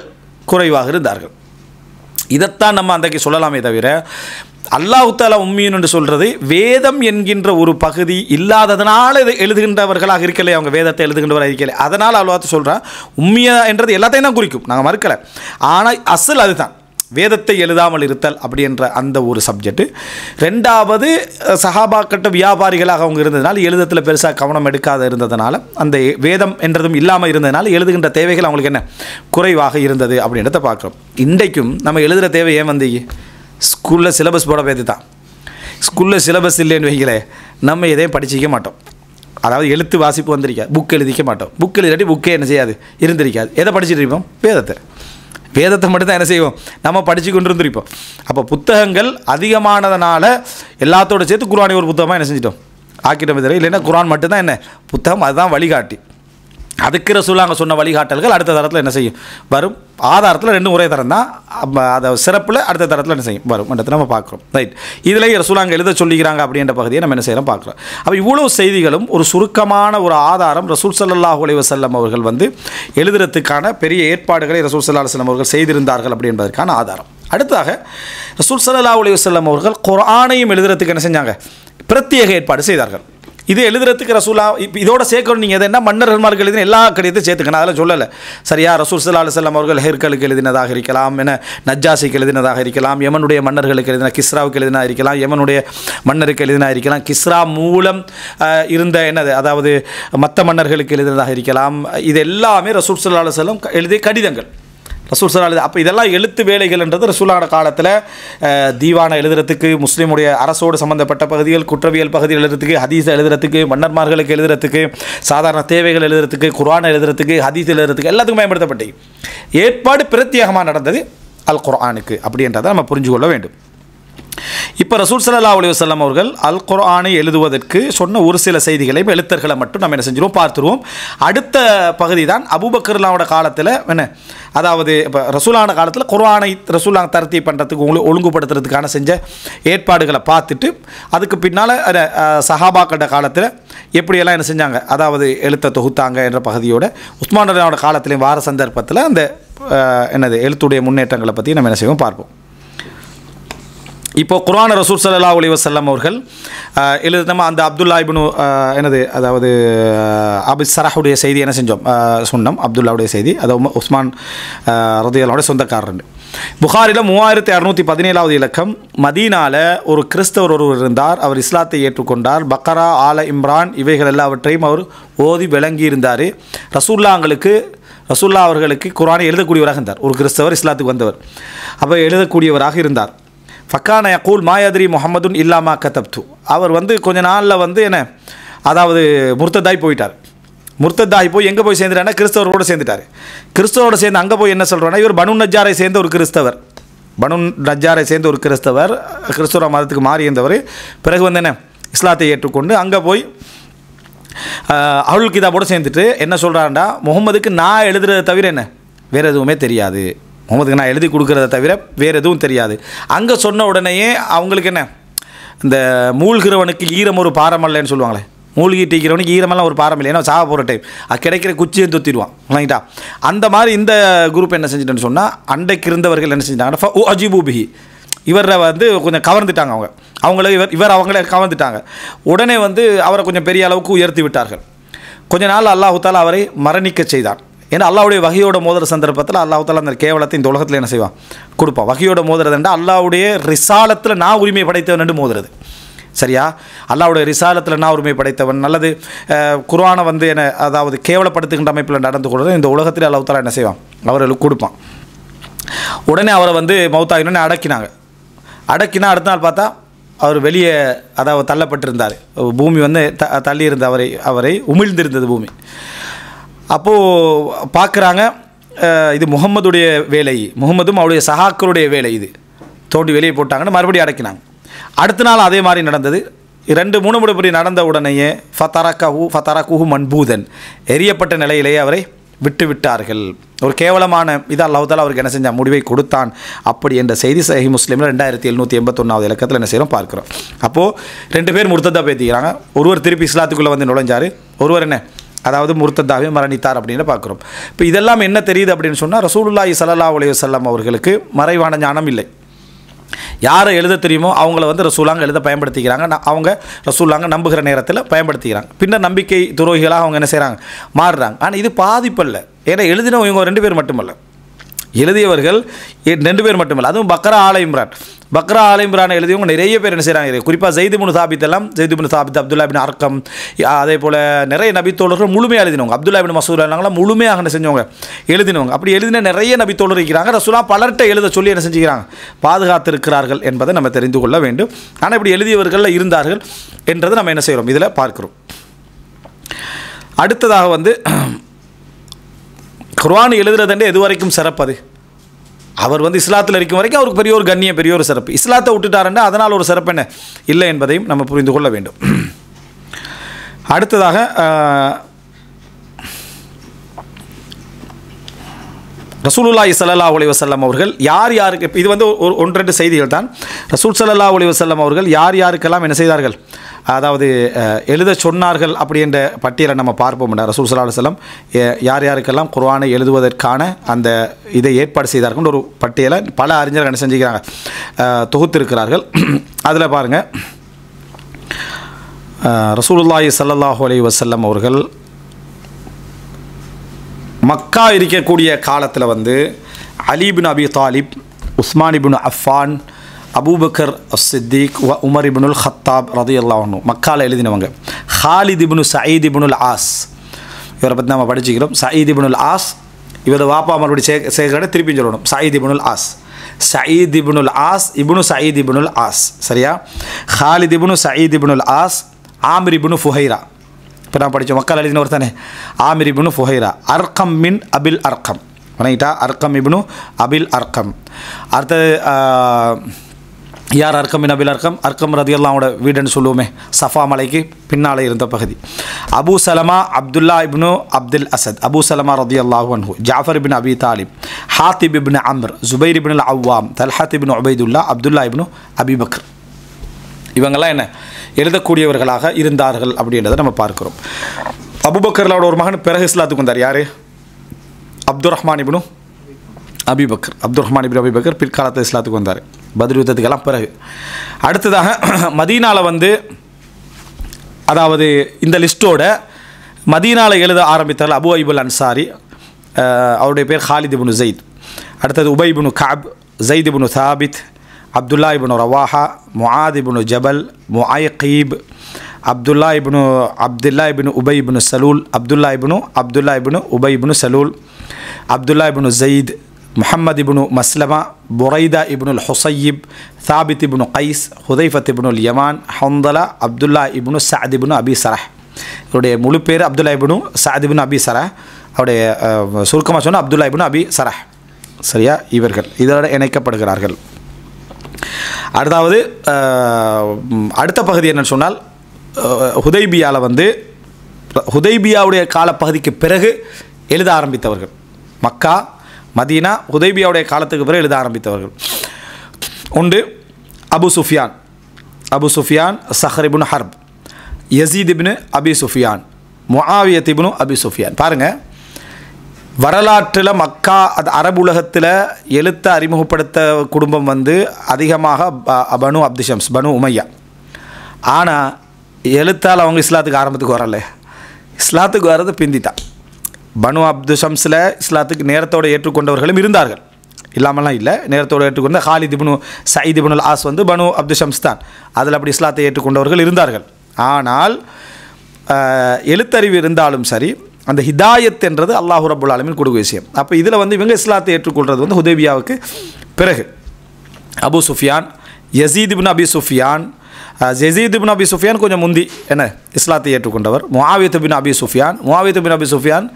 குறைவாக இருந்தார்கள். இதைத்தான் நம்ம அன்றைக்கு சொல்லலாமே தவிர அல்லாஹ் தஆலா உம்மியன் என்று சொல்கிறது வேதம் என்கின்ற ஒரு பகுதி இல்லாததனால இதை எழுதுகின்றவர்களாக இருக்கலை, அவங்க வேதத்தை எழுதுகின்றவராக இருக்கலை, அதனால் அல்லாஹ் சொல்கிறான் உம்மியா என்றது எல்லாத்தையும் தான் குறிக்கும், நாங்கள் மறுக்கலை. ஆனால் அசல் அதுதான் வேதத்தை எழுதாமல் இருத்தல் அப்படின்ற அந்த ஒரு சப்ஜெக்ட். ரெண்டாவது சஹாபாக்கட்ட வியாபாரிகளாக அவங்க இருந்ததுனால எழுதத்தில் பெருசாக கவனம் எடுக்காத இருந்ததுனால அந்த வேதம் என்றதும் இல்லாமல் இருந்ததுனால எழுதுகின்ற தேவைகள் அவங்களுக்கு என்ன குறைவாக இருந்தது அப்படின்றத பார்க்குறோம். இன்றைக்கும் நம்ம எழுதுகிற தேவை ஏன் வந்து ஸ்கூலில் சிலபஸ் போட பேத்து தான். ஸ்கூலில் சிலபஸ் இல்லைன்னு வைக்கல நம்ம எதையும் படிச்சிக்க மாட்டோம். அதாவது எழுத்து வாசிப்பு வந்திருக்காது, புக் எழுதிக்க மாட்டோம். புக் எழுதாட்டி புக்கே என்ன செய்யாது இருந்திருக்காது. எதை படிச்சுட்டு இருப்போம்? வேதத்தை மட்டும்தான் என்ன செய்வோம் நம்ம படித்து கொண்டு இருந்திருப்போம். அப்போ புத்தகங்கள் அதிகமானதுனால எல்லாத்தோடு சேர்த்து குர்ஆனை ஒரு புத்தகமாக என்ன செஞ்சிட்டோம் ஆக்கிட்டோம். இல்லைன்னா குர்ஆன் மட்டும்தான் என்ன புத்தகம், அதுதான் வழிகாட்டி. அதுக்கு ரசூலுல்லாஹ் சொன்ன வழிகாட்டல்கள் அடுத்த தரத்தில் என்ன செய்யும் வரும். ஆதாரத்தில் ரெண்டு ஒரே தரம் தான், அதை சிறப்பில் அடுத்த தரத்தில் என்ன செய்யும் வரும் என்றதை நம்ம பார்க்குறோம். ரைட், இதில் ரசூலுல்லாஹ் எழுத சொல்லிக்கிறாங்க அப்படின்ற பகுதியை நம்ம என்ன செய்கிறோம் பார்க்குறோம். அப்போ இவ்வளோ செய்திகளும் ஒரு சுருக்கமான ஒரு ஆதாரம் ரசூல் ஸல்லல்லாஹு அலைஹி வஸல்லம் அவர்கள் வந்து எழுதுறதுக்கான பெரிய ஏற்பாடுகளை ரசூல் ஸல்லல்லாஹு அலைஹி வஸல்லம் அவர்கள் செய்திருந்தார்கள் அப்படின்றதுக்கான ஆதாரம். அடுத்ததாக ரசூல் ஸல்லல்லாஹு அலைஹி வஸல்லம் அவர்கள் குர்ஆனையும் எழுதுறதுக்கு என்ன செஞ்சாங்க பிரத்யேக ஏற்பாடு செய்தார்கள். இது எழுதுறதுக்கு ரசூலா இதோட சேர்க்கணும். நீங்கள் எதுனா மன்னர்மார்கள் எழுதின எல்லா கடிதத்தையும் சேர்த்துக்கணும், அதெல்லாம் சொல்லலை சரியா. ரசூல் ஸல்லல்லாஹு அலைஹி வஸல்லம் அவர்கள் ஹெர்கலுக்கு எழுதினதாக இருக்கலாம், என்ன நஜ்ஜாசிக்கு எழுதினதாக இருக்கலாம், யமனுடைய மன்னர்களுக்கு எழுதின கிஸ்ராவுக்கு எழுதினா இருக்கலாம், யமனுடைய மன்னருக்கு எழுதினா இருக்கலாம், கிஸ்ரா மூலம் இருந்த என்னது அதாவது மற்ற மன்னர்களுக்கு எழுதினதாக இருக்கலாம். இது எல்லாமே ரசூல் ஸல்லல்லாஹு அலைஹி வஸல்லம் எழுதிய கடிதங்கள் ரசூல் ஸல்லல்லாஹு. அப்போ இதெல்லாம் எழுத்து வேலைகள்ன்றது ரசூலுல்லாஹ் காலத்தில் தீவானை எழுதுறதுக்கு, முஸ்லீமுடைய அரசோடு சம்மந்தப்பட்ட பகுதிகள், குற்றவியல் பகுதிகள் எழுதுறதுக்கு, ஹதீஸை எழுதுறதுக்கு, மன்னர்மார்களுக்கு எழுதுறதுக்கு, சாதாரண தேவைகள் எழுதுறதுக்கு, குர்ஆனை எழுதுறதுக்கு, ஹதீஸ் எழுதுறதுக்கு எல்லாத்துக்கும் பயன்படுத்தப்பட்டு ஏற்பாடு பிரத்யேகமாக நடந்தது அல் குர்ஆனுக்கு அப்படின்றத நம்ம புரிஞ்சு கொள்ள வேண்டும். இப்போ ரசூல் ஸல்லல்லாஹு அலைஹி வஸல்லம் அவர்கள் அல் குர்ஆனை எழுதுவதற்கு சொன்ன ஒரு சில செய்திகளை எழுத்தர்களை மட்டும் நம்ம என்ன செஞ்சிருவோம் பார்த்துருவோம். அடுத்த பகுதி தான் அபூபக்கர்லாவோட காலத்தில் என்ன அதாவது இப்போ ரசூலான காலத்தில் குர்ஆனை ரசூலாங்க தர்த்தீப் பண்ணுறதுக்கு ஒழுங்குபடுத்துறதுக்கான செஞ்ச ஏற்பாடுகளை பார்த்துட்டு அதுக்கு பின்னால் சஹாபாக்களோட காலத்தில் எப்படியெல்லாம் என்ன செஞ்சாங்க அதாவது எழுத்தை தொகுத்தாங்க என்ற பகுதியோட உஸ்மான் ரலியல்லாஹு அன்ஹு காலத்திலையும் வார சந்தர்ப்பத்தில் அந்த என்னது எழுத்துடைய முன்னேற்றங்களை பற்றி நம்ம என்ன செய்வோம் பார்ப்போம். இப்போ குர்ஆன் ரசூல் ஸல்லல்லாஹு அலைஹி வஸல்லம் அவர்கள் எழுதுனமா அந்த அப்துல்லா இப்னு என்னது அதாவது அபு ஸரஹுடைய செய்தி என்ன செஞ்சோம் சொன்னோம். அப்துல்லாவுடைய செய்தி அது உஸ்மான் ரலியல்லாஹு சொந்தக்காரர். புகாரில் 3617வது இலக்கம். மதீனாவில் ஒரு கிறிஸ்தவர் ஒருவர் இருந்தார். அவர் இஸ்லாத்தை ஏற்றுக்கொண்டார். பக்கரா, ஆல இம்ரான் இவைகள் எல்லாவற்றையும் அவர் ஓதி விளங்கி இருந்தார். ரசூலுல்லாஹ் அவர்களுக்கு குர்ஆனை எழுதக்கூடியவராக இருந்தார். ஒரு கிறிஸ்தவர் இஸ்லாத்துக்கு வந்தவர், அப்போ எழுதக்கூடியவராக இருந்தார். ஃபக்கான யகூல் மாயத்ரி முஹம்மதுன் இல்லாமா கதப்து. அவர் வந்து கொஞ்ச நாளில் வந்து என்ன அதாவது முர்த்ததாய் போயிட்டார். முர்த்ததாய் போய் எங்கே போய் சேர்ந்துட்டாருன்னா கிறிஸ்தவரோடு சேர்ந்துட்டார். கிறிஸ்தவரோடு சேர்ந்து அங்கே போய் என்ன சொல்கிறோன்னா இவர் பனு நஜ்ஜாரை சேர்ந்த ஒரு கிறிஸ்தவர். பனு நஜ்ஜாரை சேர்ந்த ஒரு கிறிஸ்தவர் கிறிஸ்தவ மதத்துக்கு மாறி இருந்தவர். பிறகு வந்து என்ன இஸ்லாத்தை ஏற்றுக்கொண்டு அங்கே போய் அஹ்லுல் கிதாபோடு சேர்ந்துட்டு என்ன சொல்கிறாருன்னா முகம்மதுக்கு நான் எழுதுறதை தவிர என்ன வேறு எதுவுமே தெரியாது, முகமதுக்கு நான் எழுதி கொடுக்குறத தவிர வேறு எதுவும் தெரியாது. அங்கே சொன்ன உடனேயே அவங்களுக்கு என்ன இந்த மூழ்கிறவனுக்கு ஈரம் ஒரு பாரம் இல்லைன்னு சொல்லுவாங்களே, மூழ்கிட்டு இருக்கிறவனுக்கு ஈரமெல்லாம் ஒரு பாரம் இல்லை, ஏன்னா சாக போகிற டைம் அது கிடைக்கிற குச்சியும் தொத்திடுவான் இல்லைங்களா. அந்த மாதிரி இந்த குரூப் என்ன செஞ்சுட்டேன்னு சொன்னால் அன்றைக்கு இருந்தவர்கள் என்ன செஞ்சிட்டாங்கன்னா ஓ அஜிபூபிஹி இவரை வந்து கொஞ்சம் கவர்ந்துட்டாங்க. அவங்கள கவர்ந்துட்டாங்க. உடனே வந்து அவரை கொஞ்சம் பெரிய அளவுக்கு உயர்த்தி விட்டார்கள். கொஞ்ச நாள் அல்லாஹ் தஆலா அவரை மரணிக்க செய்தான். ஏன்னா அல்லாவுடைய வகையோட மோதிர சந்தர்ப்பத்தில் அல்லாஹ் தஆலா அந்த கேவலத்தை இந்த உலகத்தில் என்ன செய்வான் கொடுப்பான். வகையோட மோதுறதுண்டா அல்லாவுடைய ரிசாலத்தில் நான் உரிமை படைத்தவன் என்று மோதுறது சரியா. அல்லாவுடைய ரிசாலத்தில் நான் உரிமை படைத்தவன் நல்லது. குர்ஆனை வந்து என்ன அதாவது கேவலப்படுத்துகின்ற அமைப்பில் நடந்து கொள்வது இந்த உலகத்தில் அல்லாஹ் தஆலா என்ன செய்வான் அவர்களுக்கு கொடுப்பான். உடனே அவரை வந்து மௌத்தாகினோடனே அடக்கினா அடுத்த நாள் பார்த்தா அவர் வெளியே அதாவது தள்ளப்பட்டிருந்தார். பூமி வந்து தள்ளி இருந்த அவரை உமிழ்ந்திருந்தது பூமி. அப்போது பார்க்குறாங்க இது முகம்மதுடைய வேலை, முகம்மதும் அவருடைய சஹாக்களுடைய வேலை, இது தோண்டி வெளியே போட்டாங்கன்னு மறுபடியும் அடக்கினாங்க. அடுத்த நாள் அதே மாதிரி நடந்தது. 2 3 முறை நடந்த உடனேயே ஃபதரகுஹு மன்பூதன், எரியப்பட்ட நிலையிலேயே அவரை விட்டு விட்டார்கள். ஒரு கேவலமான இது அல்லாஹ் தஆலா அவருக்கு என்ன செஞ்சான், முடிவை கொடுத்தான். அப்படி என்ற செய்தி சஹீஹ் முஸ்லிமில் 2781வது இலக்கத்தில் என்ன செய்கிறோம் பார்க்குறோம். அப்போது 2 பேர் முர்த்ததா பேத்திக்கிறாங்க. ஒருவர் திருப்பி இஸ்லாத்துக்குள்ளே வந்து நுழைஞ்சார், ஒருவர் என்ன அதாவது முர்த்ததாவே மரணித்தார் அப்படின்னு பார்க்குறோம். இப்போ இதெல்லாம் என்ன தெரியுது அப்படின்னு சொன்னால், ரசூலுல்லாஹி ஸல்லல்லாஹு அலைஹி வஸல்லம் அவர்களுக்கு மறைவான ஞானம் இல்லை. யாரை எழுத தெரியுமோ அவங்கள வந்து ரசூலாங்க எழுத பயன்படுத்திக்கிறாங்க. அவங்க ரசூலாங்க நம்புகிற நேரத்தில் பயன்படுத்திக்கிறாங்க. பின்னர் நம்பிக்கை துரோகிகளாக அவங்க என்ன செய்கிறாங்க, மாறுறாங்க. ஆனால் இது பாதிப்பல்ல. ஏன்னா எழுதினவங்க இவங்க 2 பேர் மட்டுமல்ல, எழுதியவர்கள் 2 பேர் மட்டுமல்ல. அதுவும் பக்ரா ஆல இம்ரான் எழுதியவங்க நிறைய பேர் என்ன செய்கிறாங்க. குறிப்பாக ஜெயித் இப்னு சாபித் எல்லாம், ஜெயித் இப்னு சாபித், அப்துல்லா இப்னு அர்கம், அதே போல் நிறைய நபித்தோழர்கள் முழுமையாக எழுதினவங்க. அப்துல்லா இப்னு மசூத் எல்லாம் முழுமையாக என்ன செஞ்சவங்க, எழுதினவங்க. அப்படி எழுதின நிறைய நபித்தோழர் இருக்கிறாங்க. ரசூலா பலர்கிட்ட எழுத சொல்லி என்ன செஞ்சுக்கிறாங்க, பாதுகாத்திருக்கிறார்கள் என்பதை நம்ம தெரிந்து கொள்ள வேண்டும். ஆனால் இப்படி எழுதியவர்களில் இருந்தார்கள் என்றதை நம்ம என்ன செய்கிறோம், இதில் பார்க்கிறோம். அடுத்ததாக வந்து குர்ஆன் எழுதுறதுண்டே எது வரைக்கும் சிறப்பது, அவர் வந்து இஸ்லாத்தில் இருக்கும் வரைக்கும் அவருக்கு பெரிய ஒரு கண்ணியம், பெரிய ஒரு சிறப்பு. இஸ்லாத்தை விட்டுட்டாருன்னா அதனால் ஒரு சிறப்பு என்ன இல்லை என்பதையும் நம்ம புரிந்து கொள்ள வேண்டும். அடுத்ததாக ரசூலுல்லாஹி ஸல்லல்லாஹு அலைஹி வஸல்லம் அவர்கள் யார் யாருக்கு, இது வந்து 1-2 செய்திகள் தான். ரசூல் ஸல்லல்லாஹு அலைஹி வஸல்லம் அவர்கள் யார் யாருக்கெல்லாம் என்ன செய்தார்கள், அதாவது எழுத சொன்னார்கள் அப்படி என்ற பட்டியலை நம்ம பார்ப்போம். ரசூல் ஸல்லல்லாஹு அலைஹி வஸல்லம் யார் யாருக்கெல்லாம் குர்ஆனை எழுதுவதற்கான அந்த இதை ஏற்பாடு செய்தார்கள் ஒரு பட்டியலை பல அறிஞர்கள் என்ன செஞ்சுக்கிறாங்க, தொகுத்திருக்கிறார்கள். அதில் பாருங்கள், ரசூலுல்லாஹி ஸல்லல்லாஹு அலைஹி வஸல்லம் அவர்கள் மக்கா இருக்கக்கூடிய காலத்தில் வந்து அலி இப்னு அபி தாலிப், உஸ்மான் இப்னு அஃபான், அபூபக்கர் அஸ்-சித்திக், உமர் இப்னுல் ஹத்தாப் ரலியல்லாஹு அன்ஹு மக்காவில் எழுதினவங்க. ஹாலித் இப்னு சயீத் இப்னுல் ஆஸ், இவரை பற்றி நம்ம படிச்சுக்கிறோம். சயீத் இப்னுல் ஆஸ், இவர் வாப்பா மறுபடியும் சேர்க்கட திருப்பி சொல்லணும். சயீத் இப்னுல் ஆஸ், சயீத் இப்னுல் ஆஸ், இப்னு சயீத் இப்னுல் ஆஸ், சரியா? ஹாலித் இப்னு சயீத் இப்னுல் ஆஸ், ஆமிர் இப்னு ஃபுஹைரா, இப்போ நான் படித்தோம் மக்கள் எழுதினவர் தானே, ஆமிர் இப்னு ஃபுஹைரா, அர்கம் மின் அபில் அர்கம், வணங்கிட்டா, அர்கம் இப்னு அபில் அர்கம். அடுத்தது யார் அர்கம் மின் அபில் அர்கம், அர்கம் ரதியல்லாஹோட வீடுன்னு சொல்லுவோமே, சஃபா மலைக்கு பின்னால் இருந்த பகுதி. அபு சலமா அப்துல்லா இப்னு அப்துல் அசத், அபு சலமா ரதியல்லாஹு அன்ஹு, ஜாஃபர் இப்னு அபி தாலிப், ஹாத்திப் இப்னு அம்ர், ஜுபைர் இப்னு அவ்வாம், தல்ஹத் இப்னு உபைதுல்லா, அப்துல்லா இப்னு அபி பக்ர், இவங்கெல்லாம் என்ன எழுதக்கூடியவர்களாக இருந்தார்கள் அப்படின்றத நம்ம பார்க்கிறோம். அபூபக்கரோட ஒரு மகன் பிறகு இஸ்லாத்துக்கு வந்தார். யார்? அப்துல் ரஹ்மான் இப்னு அபி பக்கர். அப்துல் ரஹ்மான் இப்னு அபி பக்கர் பிற்காலத்தில் இஸ்லாத்துக்கு வந்தார், பத்ர் யுத்தத்துக்கெல்லாம் பிறகு. அடுத்ததாக மதீனாவில் வந்து, அதாவது இந்த லிஸ்ட்டோட மதீனாவில் எழுத ஆரம்பித்தார்கள் அபு அய்யூப் அன்சாரி, அவருடைய பேர் ஹாலித் இப்னு ஜெயித். அடுத்தது Ubayy ibn Ka'b, Zayd ibn Thabit, Abdullah ibn Rawaha, Muadh ibn Jabal, முஐகீப், Abdullah ibn Ubayy ibn Salul, Abdullah ibn Ubayy ibn Salul, Abdullah ibn Zayd, Muhammad ibn Maslama, Buraidah ibn al Husaib, Thabit ibn Qais, Hudhayfah ibn al Yaman, Hanzala, Abdullah ibn Saad ibn Abi Sarh. இவருடைய முழு பேர் Abdullah ibn Saad ibn Abi சரஹ், அவருடைய சுருக்கமாக சொன்னால் அப்துல்லா இப்னு Abi சரஹ், சரியா? இவர்கள் இதோட இணைக்கப்படுகிறார்கள். அடுத்தாவது அடுத்த பகுதி என்னன்னு சொன்னால், ஹுதைபியாவில் வந்து ஹுதைபியாவுடைய காலப்பகுதிக்கு பிறகு எழுத ஆரம்பித்தவர்கள். மக்கா, மதீனா, ஹுதைபியாவுடைய காலத்துக்கு பிறகு எழுத ஆரம்பித்தவர்கள் உண்டு. அபு சுஃபியான், சஹர் இப்னு ஹர்ப், யசீத் இப்னு அபி சுஃபியான், முஆவியத் இப்னு அபி சுஃபியான். பாருங்கள், வரலாற்றில் மக்கா, அது அரபு உலகத்தில் எழுத்தை அறிமுகப்படுத்த குடும்பம் வந்து அதிகமாக பனு அப்துஷம்ஸ், பனு உமையா. ஆனால் எழுத்தால் அவங்க இஸ்லாத்துக்கு ஆரம்பத்துக்கு வரல, இஸ்லாத்துக்கு வர்றது பிந்தித்தான். பனு அப்துஷம்ஸில் இஸ்லாத்துக்கு நேரத்தோடு ஏற்றுக்கொண்டவர்களும் இருந்தார்கள், இல்லாமலாம் இல்லை. நேரத்தோடு ஏற்றுக்கொண்ட ஹாலித் இப்னு சயீத் இப்னுல் ஆஸ் வந்து பனு அப்துஷம்ஸ் தான். அதில் அப்படி இஸ்லாத்தை ஏற்றுக்கொண்டவர்கள் இருந்தார்கள். ஆனால் எழுத்தறிவு இருந்தாலும் சரி, அந்த ஹிதாயத் என்றது அல்லாஹ் ரப்புல் ஆலமீன் கொடுக்கும் விஷயம். அப்போ இதில் வந்து இவங்க இஸ்லாத்தை ஏற்றுக்கொள்வது வந்து ஹுதைபியாவுக்கு பிறகு. அபு சுஃபியான், யசீத் இப்னு அபி சுஃபியான், யசீத் இப்னு அபி சுஃபியான் கொஞ்சம் முந்தி என்ன இஸ்லாத்தை ஏற்றுக்கொண்டவர். முஆவியத் இப்னு அபி சுஃபியான்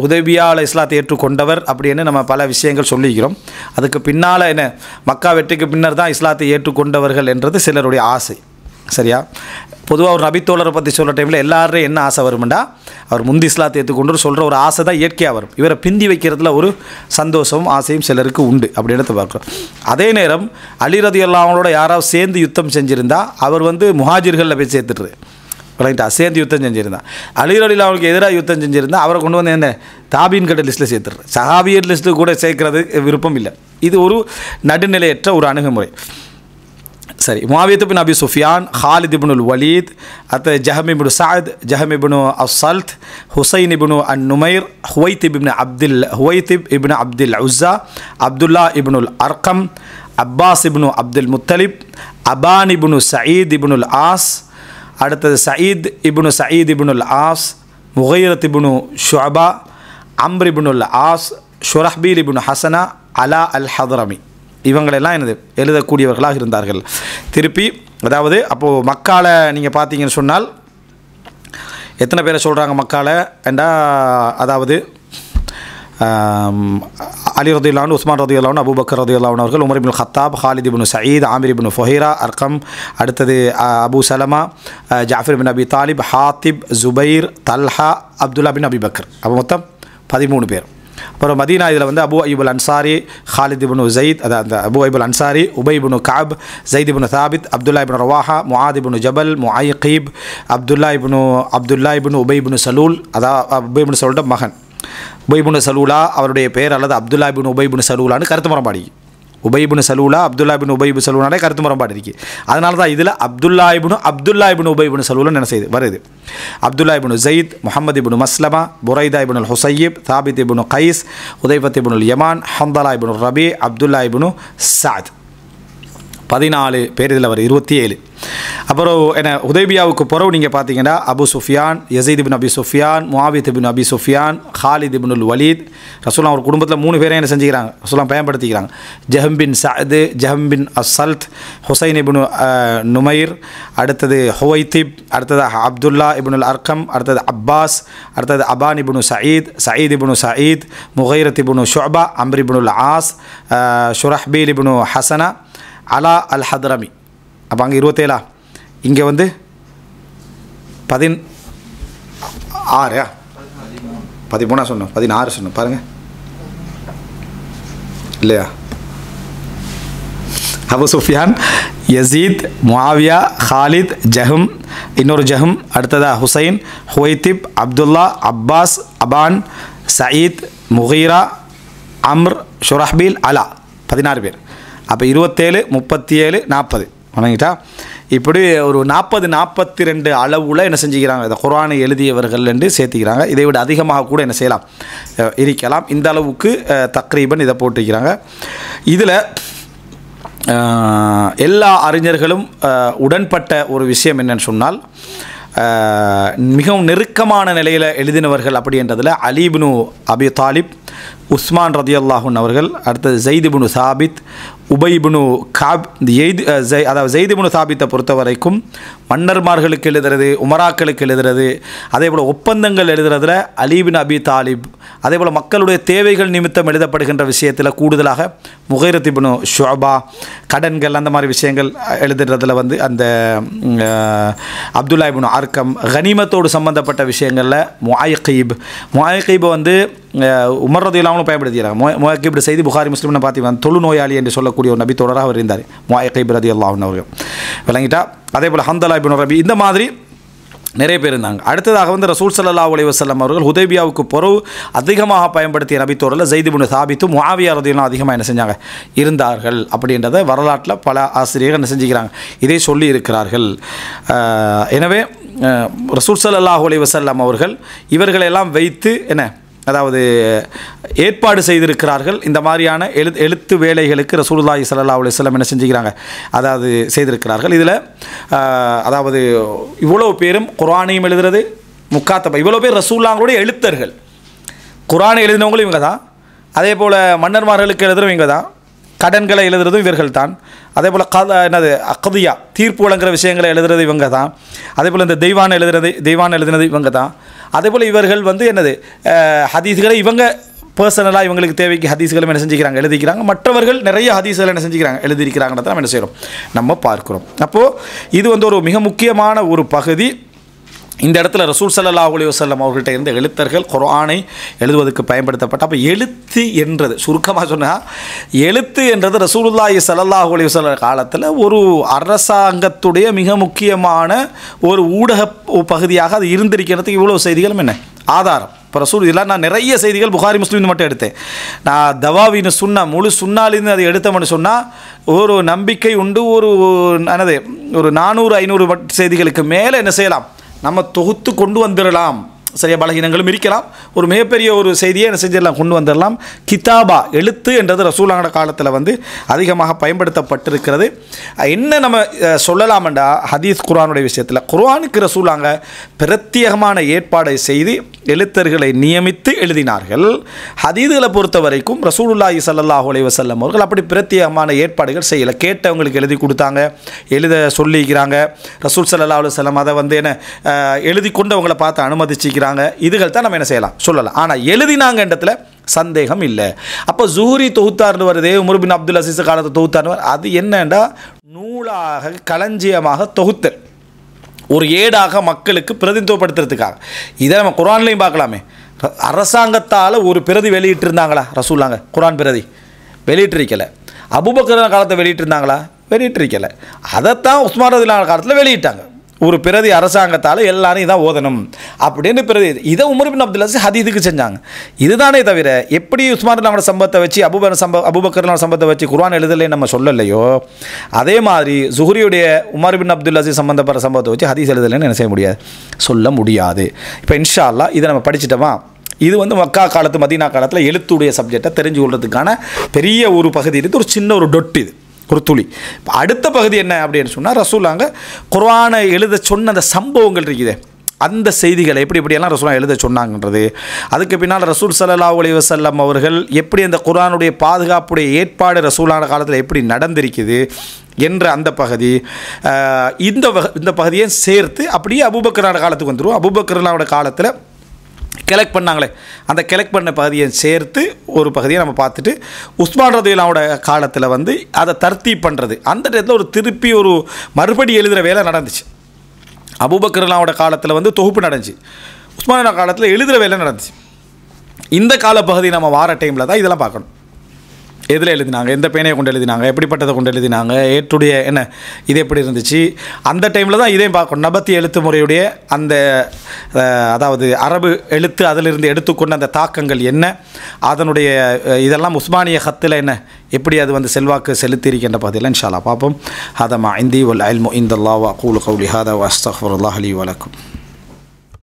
ஹுதைபியாவில் இஸ்லாத்தை ஏற்றுக்கொண்டவர் அப்படின்னு நம்ம பல விஷயங்கள் சொல்லிக்கிறோம். அதுக்கு பின்னால் என்ன மக்கா வெற்றிக்கு பின்னர் தான் இஸ்லாத்தை ஏற்றுக்கொண்டவர்கள் என்றது சிலருடைய ஆசை. சரியா? பொதுவாக ஒரு நபித்தோழரை பற்றி சொல்கிற டைமில் எல்லாரும் என்ன ஆசை வரும்டா, அவர் முந்தி இஸ்லாத்தை ஏற்றுக்கொண்டு சொல்கிற ஒரு ஆசை தான் இயற்கையாக வரும். இவரை பிந்தி வைக்கிறதுல ஒரு சந்தோஷமும் ஆசையும் சிலருக்கு உண்டு அப்படின்னு பார்க்குறோம். அதே நேரம் அலி ரலியல்லாஹு அவங்களோட யாராவது சேர்ந்து யுத்தம் செஞ்சுருந்தா அவர் முஹாஜிர்களில் போய் சேர்த்துட்டு ரைட்டா, சேர்ந்து யுத்தம் செஞ்சுருந்தா. அலி ரலியல்லாஹு அவருக்கு எதிராக யுத்தம் செஞ்சுருந்தா அவரை கொண்டு வந்து என்ன தாபீன் கட்ட லிஸ்ட்டில் சேர்த்துரு, சஹாபியர் லிஸ்ட்டு கூட சேர்க்கறது விருப்பம் இல்லை. இது ஒரு நடுநிலையற்ற ஒரு அணுகுமுறை. சரி, முஆவியா பின் அபி சுஃபியான், ஹாலித் இப்னுல் வலீத், அடுத்து ஜஹம் இப்னு சஅத், ஜஹம் இப்னு அஸ்ஸல்த், ஹுசைன் இப்னு அன்-நுமைர், ஹுவைத்திப் இப்னு அப்துல் உஸ்ஸா, அப்துல்லா இப்னுல் அர்கம், அப்பாஸ் இப்னு அப்துல் முத்தலிப், அபான் இப்னு சயீத் இப்னுல் ஆஸ், அடுத்தது சயீத் இப்னுல் ஆஸ், முகைரத் இப்னு ஷுஅபா, அம்ர் இப்னுல் ஆஸ், ஷுரஹ்பீல் இப்னு ஹசனா, அலா அல் ஹத்ரமி, இவங்களெல்லாம் எழுதக்கூடியவர்களாக இருந்தார்கள். திருப்பி அதாவது அப்போது மக்கால நீங்கள் பார்த்தீங்கன்னு சொன்னால் எத்தனை பேரை சொல்கிறாங்க மக்கால என்றா, அதாவது அலி ரலியல்லாஹு அன்ஹு, உஸ்மான் ரலியல்லாஹு அன்ஹு, அபூபக்கர் ரலியல்லாஹு அன்ஹு அவர்கள், Umar ibn Khattab, Khalid ibn Saeed, Amir ibn Fuhayra, Arqam, அடுத்தது Abu Salama, Jafar bin Abi Talib, Hatib, Zubair, Talha, Abdullah bin Abi Bakr. அப்போ மொத்தம் 13 பேர். அப்புறம் மதீனா இதில் Abu Ayyub Ansari, Khalid ibn Zayd, அந்த Abu Ayyub Ansari, Ubayy ibn Ka'b, Zaid இப்னு Thabit, Abdullah ibn Rawaha, Muadh ibn Jabal, முஐகீப், Abdullah ibn Ubayy ibn சலூல், அதாவது உபை இப்னு சலூலோட மகன் உபை இப்னு சலூலா அவருடைய பேர், அல்லது அப்துல்லா இப்னு உபை இப்னு சலூலான்னு கருத்து முரண்பாடு. உபை இப்னு சலூலா, அப்துல்லா இப்னு உபை இப்னு சலூலானே கருத்து முரண்பாடு இருக்குது. அதனால தான் இதில் அப்துல்லா இப்னு உபை இப்னு சலூலன்னு என்ன செய்யுது வருது. அப்துல்லா இப்னு Zaid, Muhammad ibn Maslama, Buraidah இப்னுல் ஹுசையிப், தாபித் இப்னு கைஸ், ஹுதைஃபத் இப்னுல் யமான், ஹம்தலா இப்னு ரபி, அப்துல்லா இப்னு சஅத். 14 பேர் இதில் வரும், 27. அப்புறம் என்ன ஹுதைபியாவுக்கு பிறகு நீங்கள் பார்த்தீங்கன்னா அபு சுஃபியான், யஸீத் இப்னு அபி சுஃபியான், முஆவியா இப்னு அபி சுஃபியான், ஹாலித் இப்னுல் வலீத். ரசூலுல்லாஹ் ஒரு குடும்பத்தில் 3 பேரை என்ன செஞ்சுக்கிறாங்க, ரசூலுல்லாஹ் பயன்படுத்திக்கிறாங்க. ஜஹம் பின் சஅத், ஜஹம் பின் அஸ்ஸல்த், ஹுசைன் இப்னு நுமைர், அடுத்தது ஹுவைத்திப், அடுத்தது அப்துல்லா இப்னுல் அர்கம், அடுத்தது அப்பாஸ், அடுத்தது அபான் இப்னு சயீத் இப்னு சயீத், முகைரத் இப்னு ஷுஅபா, அம்ர் இப்னுல் ஆஸ், ஷுரஹ்பீல் இப்னு ஹசனா, அலா அல் ஹத்ரமி. அப்போ அங்கே 27, இங்கே 16 13 சொன்னோம், 16 சொன்னோம் பாருங்கள் இல்லையா? Abu Sufyan, Yazid, Muawiya, Khalid, Jahm, இன்னொரு ஜஹம், அடுத்ததா Hussain, Huwaitib, Abdullah, Abbas, Aban, Saeed, Mughira, Amr, Shurahbil, Ala, 16 பேர். அப்போ 27, 37, 40 வணங்கிட்டா. இப்படி ஒரு 40-42 அளவில் என்ன செஞ்சுக்கிறாங்க, இந்த குர்ஆனை எழுதியவர்கள் என்று சேர்த்துக்கிறாங்க. இதை விட அதிகமாக கூட என்ன செய்யலாம், இருக்கலாம். இந்த அளவுக்கு தக்ரீபன் இதை போட்டிருக்கிறாங்க. இதில் எல்லா அறிஞர்களும் உடன்பட்ட ஒரு விஷயம் என்னன்னு சொன்னால், மிகவும் நெருக்கமான நிலையில் எழுதினவர்கள் அப்படின்றதில் அலி இப்னு அபி தாலிப், உஸ்மான் ரலியல்லாஹு அன்ஹு அவர்கள், அடுத்தது ஸைத் இப்னு சாபித், உபை இப்னு கஅப். அதாவது ஸைத் இப்னு சாபித்தை பொறுத்த வரைக்கும் மன்னர்மார்களுக்கு எழுதுறது, உமராக்களுக்கு எழுதுறது, அதே போல் ஒப்பந்தங்கள் எழுதுறதுல அலி இப்னு அபி தாலிப், அதே போல் மக்களுடைய தேவைகள் நிமித்தம் எழுதப்படுகின்ற விஷயத்தில் கூடுதலாக முகைரத் இப்னு ஷுஅபா, கடன்கள் அந்த மாதிரி விஷயங்கள் எழுதுறதுல அந்த அப்துல்லா இப்னு அர்கம், கனிமத்தோடு சம்பந்தப்பட்ட விஷயங்களில் முஐகீப் உமர் ரலியல்லாஹு அன்ஹு பயன்படுத்திக்கிறாங்க. முஐகீப் செய்தி புகாரி முஸ்லிம்னு பார்த்து தொழுநோயாளி என்று சொல்லக்கூடிய ஒரு நபித்தோழராக அவர் இருந்தார் முஐகீப் ரலியல்லாஹு அன்ஹு அவர்கள், விளங்கிட்டா. அதே போல் ஹம்தலா இப்னு ரபி, இந்த மாதிரி நிறைய பேர் இருந்தாங்க. அடுத்ததாக ரசூல் ஸல்லல்லாஹு அலைஹி வஸல்லம் அவர்கள் ஹுதைபியாவுக்கு பிறகு அதிகமாக பயன்படுத்திய நபித்தோழரில் ஸைத் இப்னு சாபித்தும் முஆவியா ரலியல்லாஹு அதிகமாக என்ன செஞ்சாங்க இருந்தார்கள் அப்படின்றத வரலாற்றில் பல ஆசிரியர்கள் என்ன செஞ்சுக்கிறாங்க, இதை சொல்லி இருக்கிறார்கள். எனவே ரசூல் ஸல்லல்லாஹு அலைஹி வஸல்லம் அவர்கள் இவர்களெல்லாம் வைத்து என்ன, அதாவது ஏற்பாடு செய்திருக்கிறார்கள். இந்த மாதிரியான எழுத்து வேலைகளுக்கு ரசூலுல்லாஹி ஸல்லல்லாஹு அலைஹி வஸல்லம் என்ன செஞ்சுக்கிறாங்க, அதாவது செய்திருக்கிறார்கள். இதில் அதாவது இவ்வளோ பேரும் குர்ஆனையும் எழுதுறது முக்காத்தபா, இவ்வளோ பேர் ரசூலுல்லாஹ்வுடைய எழுத்தர்கள். குர்ஆனை எழுதினவங்களும் இவங்க தான், அதே போல் மன்னர்மார்களுக்கு எழுதுறதும் இவங்க தான், கடன்களை எழுதுறதும் இவர்கள் தான், அதே போல் அக்தியா தீர்ப்பு வழங்குகிற விஷயங்களை எழுதுறது இவங்க தான், அதே போல் இந்த தெய்வான் எழுதினது இவங்க தான். அதே போல் இவர்கள் என்னது ஹதீஸ்களை இவங்க பர்சனலாக இவங்களுக்கு தேவைக்கு ஹதீஸ்களும் என்ன செஞ்சுக்கிறாங்க, எழுதிக்கிறாங்க. மற்றவர்கள் நிறைய ஹதீஸ்களை என்ன செஞ்சுக்கிறாங்க, எழுதியிருக்கிறாங்கன்றத நம்ம என்ன செய்கிறோம், நம்ம பார்க்குறோம். அப்போது இது வந்து ஒரு மிக முக்கியமான ஒரு பகுதி. இந்த இடத்துல ரசூல் ஸல்லல்லாஹு அலைஹி வஸல்லம் அவர்கள்ட்ட இருந்த எழுத்தர்கள் குர்ஆனை எழுதுவதற்கு பயன்படுத்தப்பட்ட. அப்போ எழுத்து என்றது சுருக்கமாக சொன்னால், எழுத்து என்றது ரசூலுல்லாஹி ஸல்லல்லாஹு அலைஹி வஸல்லம் காலத்தில் ஒரு அரசாங்கத்துடைய மிக முக்கியமான ஒரு ஊடக பகுதியாக அது இருந்திருக்கிறதுக்கு இவ்வளோ செய்திகளும் என்ன ஆதாரம். இப்போ ரசூல் இதெல்லாம் நான் நிறைய செய்திகள் புகாரி முஸ்லீம் மட்டும் எடுத்தேன். நான் தவாவின் சுன்னா முழு சுன்னாலிருந்து அதை எடுத்தோம்னு சொன்னால் ஒரு நம்பிக்கை உண்டு. ஒரு 400-500 செய்திகளுக்கு மேலே என்ன செய்யலாம், நம்ம தொகுத்து கொண்டு வந்துடலாம். சரியா, பலகீனங்களும் இருக்கலாம். ஒரு மிகப்பெரிய ஒரு செய்தியை என்ன செஞ்சிடலாம், கொண்டு வந்துடலாம். கிதாபா எழுத்து என்றது ரசூலான காலத்தில் வந்து அதிகமாக பயன்படுத்தப்பட்டிருக்கிறது. என்ன நம்ம சொல்லலாம்டா, ஹதீஸ் குர்ஆனுடைய விஷயத்தில் குர்ஆனுக்கு ரசூலாங்க பிரத்யேகமான ஏற்பாடை செய்து எழுத்தர்களை நியமித்து எழுதினார்கள். ஹதீதுகளை பொறுத்த வரைக்கும் ரசூலுல்லாஹி ஸல்லல்லாஹு அலைஹி வஸல்லம் அவர்கள் அப்படி பிரத்யேகமான ஏற்பாடுகள் செய்யலை. கேட்டவங்களுக்கு எழுதி கொடுத்தாங்க, எழுத சொல்லிக்கிறாங்க. ரசூல் ஸல்லல்லாஹு அலைஹி வஸல்லம் அதை வந்து என்ன எழுதி கொண்டவங்களை பார்த்து அனுமதிச்சிக்கிறாங்க. இதுகள் தான் நம்ம என்ன செய்யலாம், சொல்லலாம். ஆனால் எழுதினாங்கன்றதுல சந்தேகம் இல்லை. அப்போ ஜூஹரி தொகுத்தார்னு வருது, உமர் பின் அப்துல் அசீஸ் காலத்தை தொகுத்தார்னு, அது என்னண்டா நூலாக களஞ்சியமாக தொகுத்தல், ஒரு ஏடாக மக்களுக்கு பிரதிநிதித்துவப்படுத்துறதுக்காக. இதை நம்ம குர்ஆன்லையும் பார்க்கலாமே. அரசாங்கத்தால் ஒரு பிரதி வெளியிட்டிருந்தாங்களா ரசூலாங்க? குர்ஆன் பிரதி வெளியிட்டிருக்கலை. அபூபக்கர் காலத்தை வெளியிட்டிருந்தாங்களா? வெளியிட்டிருக்கலை. அதைத்தான் உஸ்மான் ரலியல்லாஹு காலத்தில் வெளியிட்டாங்க. ஒரு பிரதி அரசாங்கத்தால் எல்லாரும் இதான் ஓதணும் அப்படின்னு பிரதி. இதை உமர் பின் அப்துல் அசீஸ் ஹதீதுக்கு செஞ்சாங்க. இதுதானே தவிர எப்படி உஸ்மான் ரலியல்லாஹு சம்பவத்தை வச்சு அபூபக்கர் சம்பவத்தை வச்சு குர்ஆன் எழுதலை நம்ம சொல்லலையோ, அதே மாதிரி ஜுஹரியுடைய உமர் பின் அப்துல் அசீஸ் சம்பந்தப்பட்ட சம்பவத்தை வச்சு ஹதீஸ் எழுதலைன்னு என்ன செய்ய முடியாது, சொல்ல முடியாது. இப்போ இன்ஷா அல்லாஹ் இதை நம்ம படிச்சிட்டோமா, இது வந்து மக்கா காலத்து மதீனா காலத்தில் எழுத்துடைய சப்ஜெக்டை தெரிஞ்சு கொள்றதுக்கான பெரிய ஒரு பகுதி இருக்குது. ஒரு சின்ன ஒரு டொட்டு, இது ஒரு துளி. இப்போ அடுத்த பகுதி என்ன அப்படின்னு சொன்னால், ரசூலாங்க குர்ஆனை எழுத சொன்ன அந்த சம்பவங்கள் இருக்குது, அந்த செய்திகளை எப்படியெல்லாம் ரசூலா எழுத சொன்னாங்கன்றது. அதுக்கு பின்னால் ரசூல் ஸல்லல்லாஹு அலைஹி வஸல்லம் அவர்கள் எப்படி அந்த குர்ஆனுடைய பாதுகாப்புடைய ஏற்பாடு ரசூலான காலத்தில் எப்படி நடந்திருக்குது என்ற அந்த பகுதி, இந்த பகுதியை சேர்த்து அப்படியே அபூபக்கரான காலத்துக்கு வந்துடும். அபூபக்கரானோட காலத்தில் கலெக்ட் பண்ணாங்களே, அந்த கலெக்ட் பண்ண பகுதியை சேர்த்து ஒரு பகுதியை நம்ம பார்த்துட்டு, உஸ்மான் ரலியல்லாஹுவோட காலத்தில் வந்து அதை தர்த்தீப் பண்ணுறது, அந்த இடத்துல ஒரு திருப்பி ஒரு மறுபடி எழுதுகிற வேலை நடந்துச்சு. அபூபக்கர் ரலியல்லாஹுவோட காலத்தில் வந்து தொகுப்பு நடந்துச்சு, உஸ்மான் காலத்தில் எழுதுகிற வேலை நடந்துச்சு. இந்த காலப்பகுதி நம்ம வார டைமில் தான் இதெல்லாம் பார்க்கணும். எதில் எழுதினாங்க, எந்த பேனையை கொண்டு எழுதினாங்க, எப்படிப்பட்டதை கொண்டு எழுதினாங்க, ஏற்றுடைய என்ன இது எப்படி இருந்துச்சு, அந்த டைமில் தான் இதையும் பார்க்கணும். நபத்தி எழுத்து முறையுடைய அந்த அதாவது அரபு எழுத்து அதிலிருந்து எடுத்துக்கொண்ட அந்த தாக்கங்கள் என்ன, அதனுடைய இதெல்லாம் உஸ்மானிய ஹத்தில் என்ன எப்படி அது வந்து செல்வாக்கு செலுத்தியிருக்கின்ற பகுதியில் இன்ஷா அல்லாஹ் பார்ப்போம். ஹதா மா இந்தி வல் இல்மு இந்தல்லாஹ் வ அகூலு கௌலி ஹாதா வ அஸ்தக்ஃபிருல்லாஹ் லி வ லக்கும்.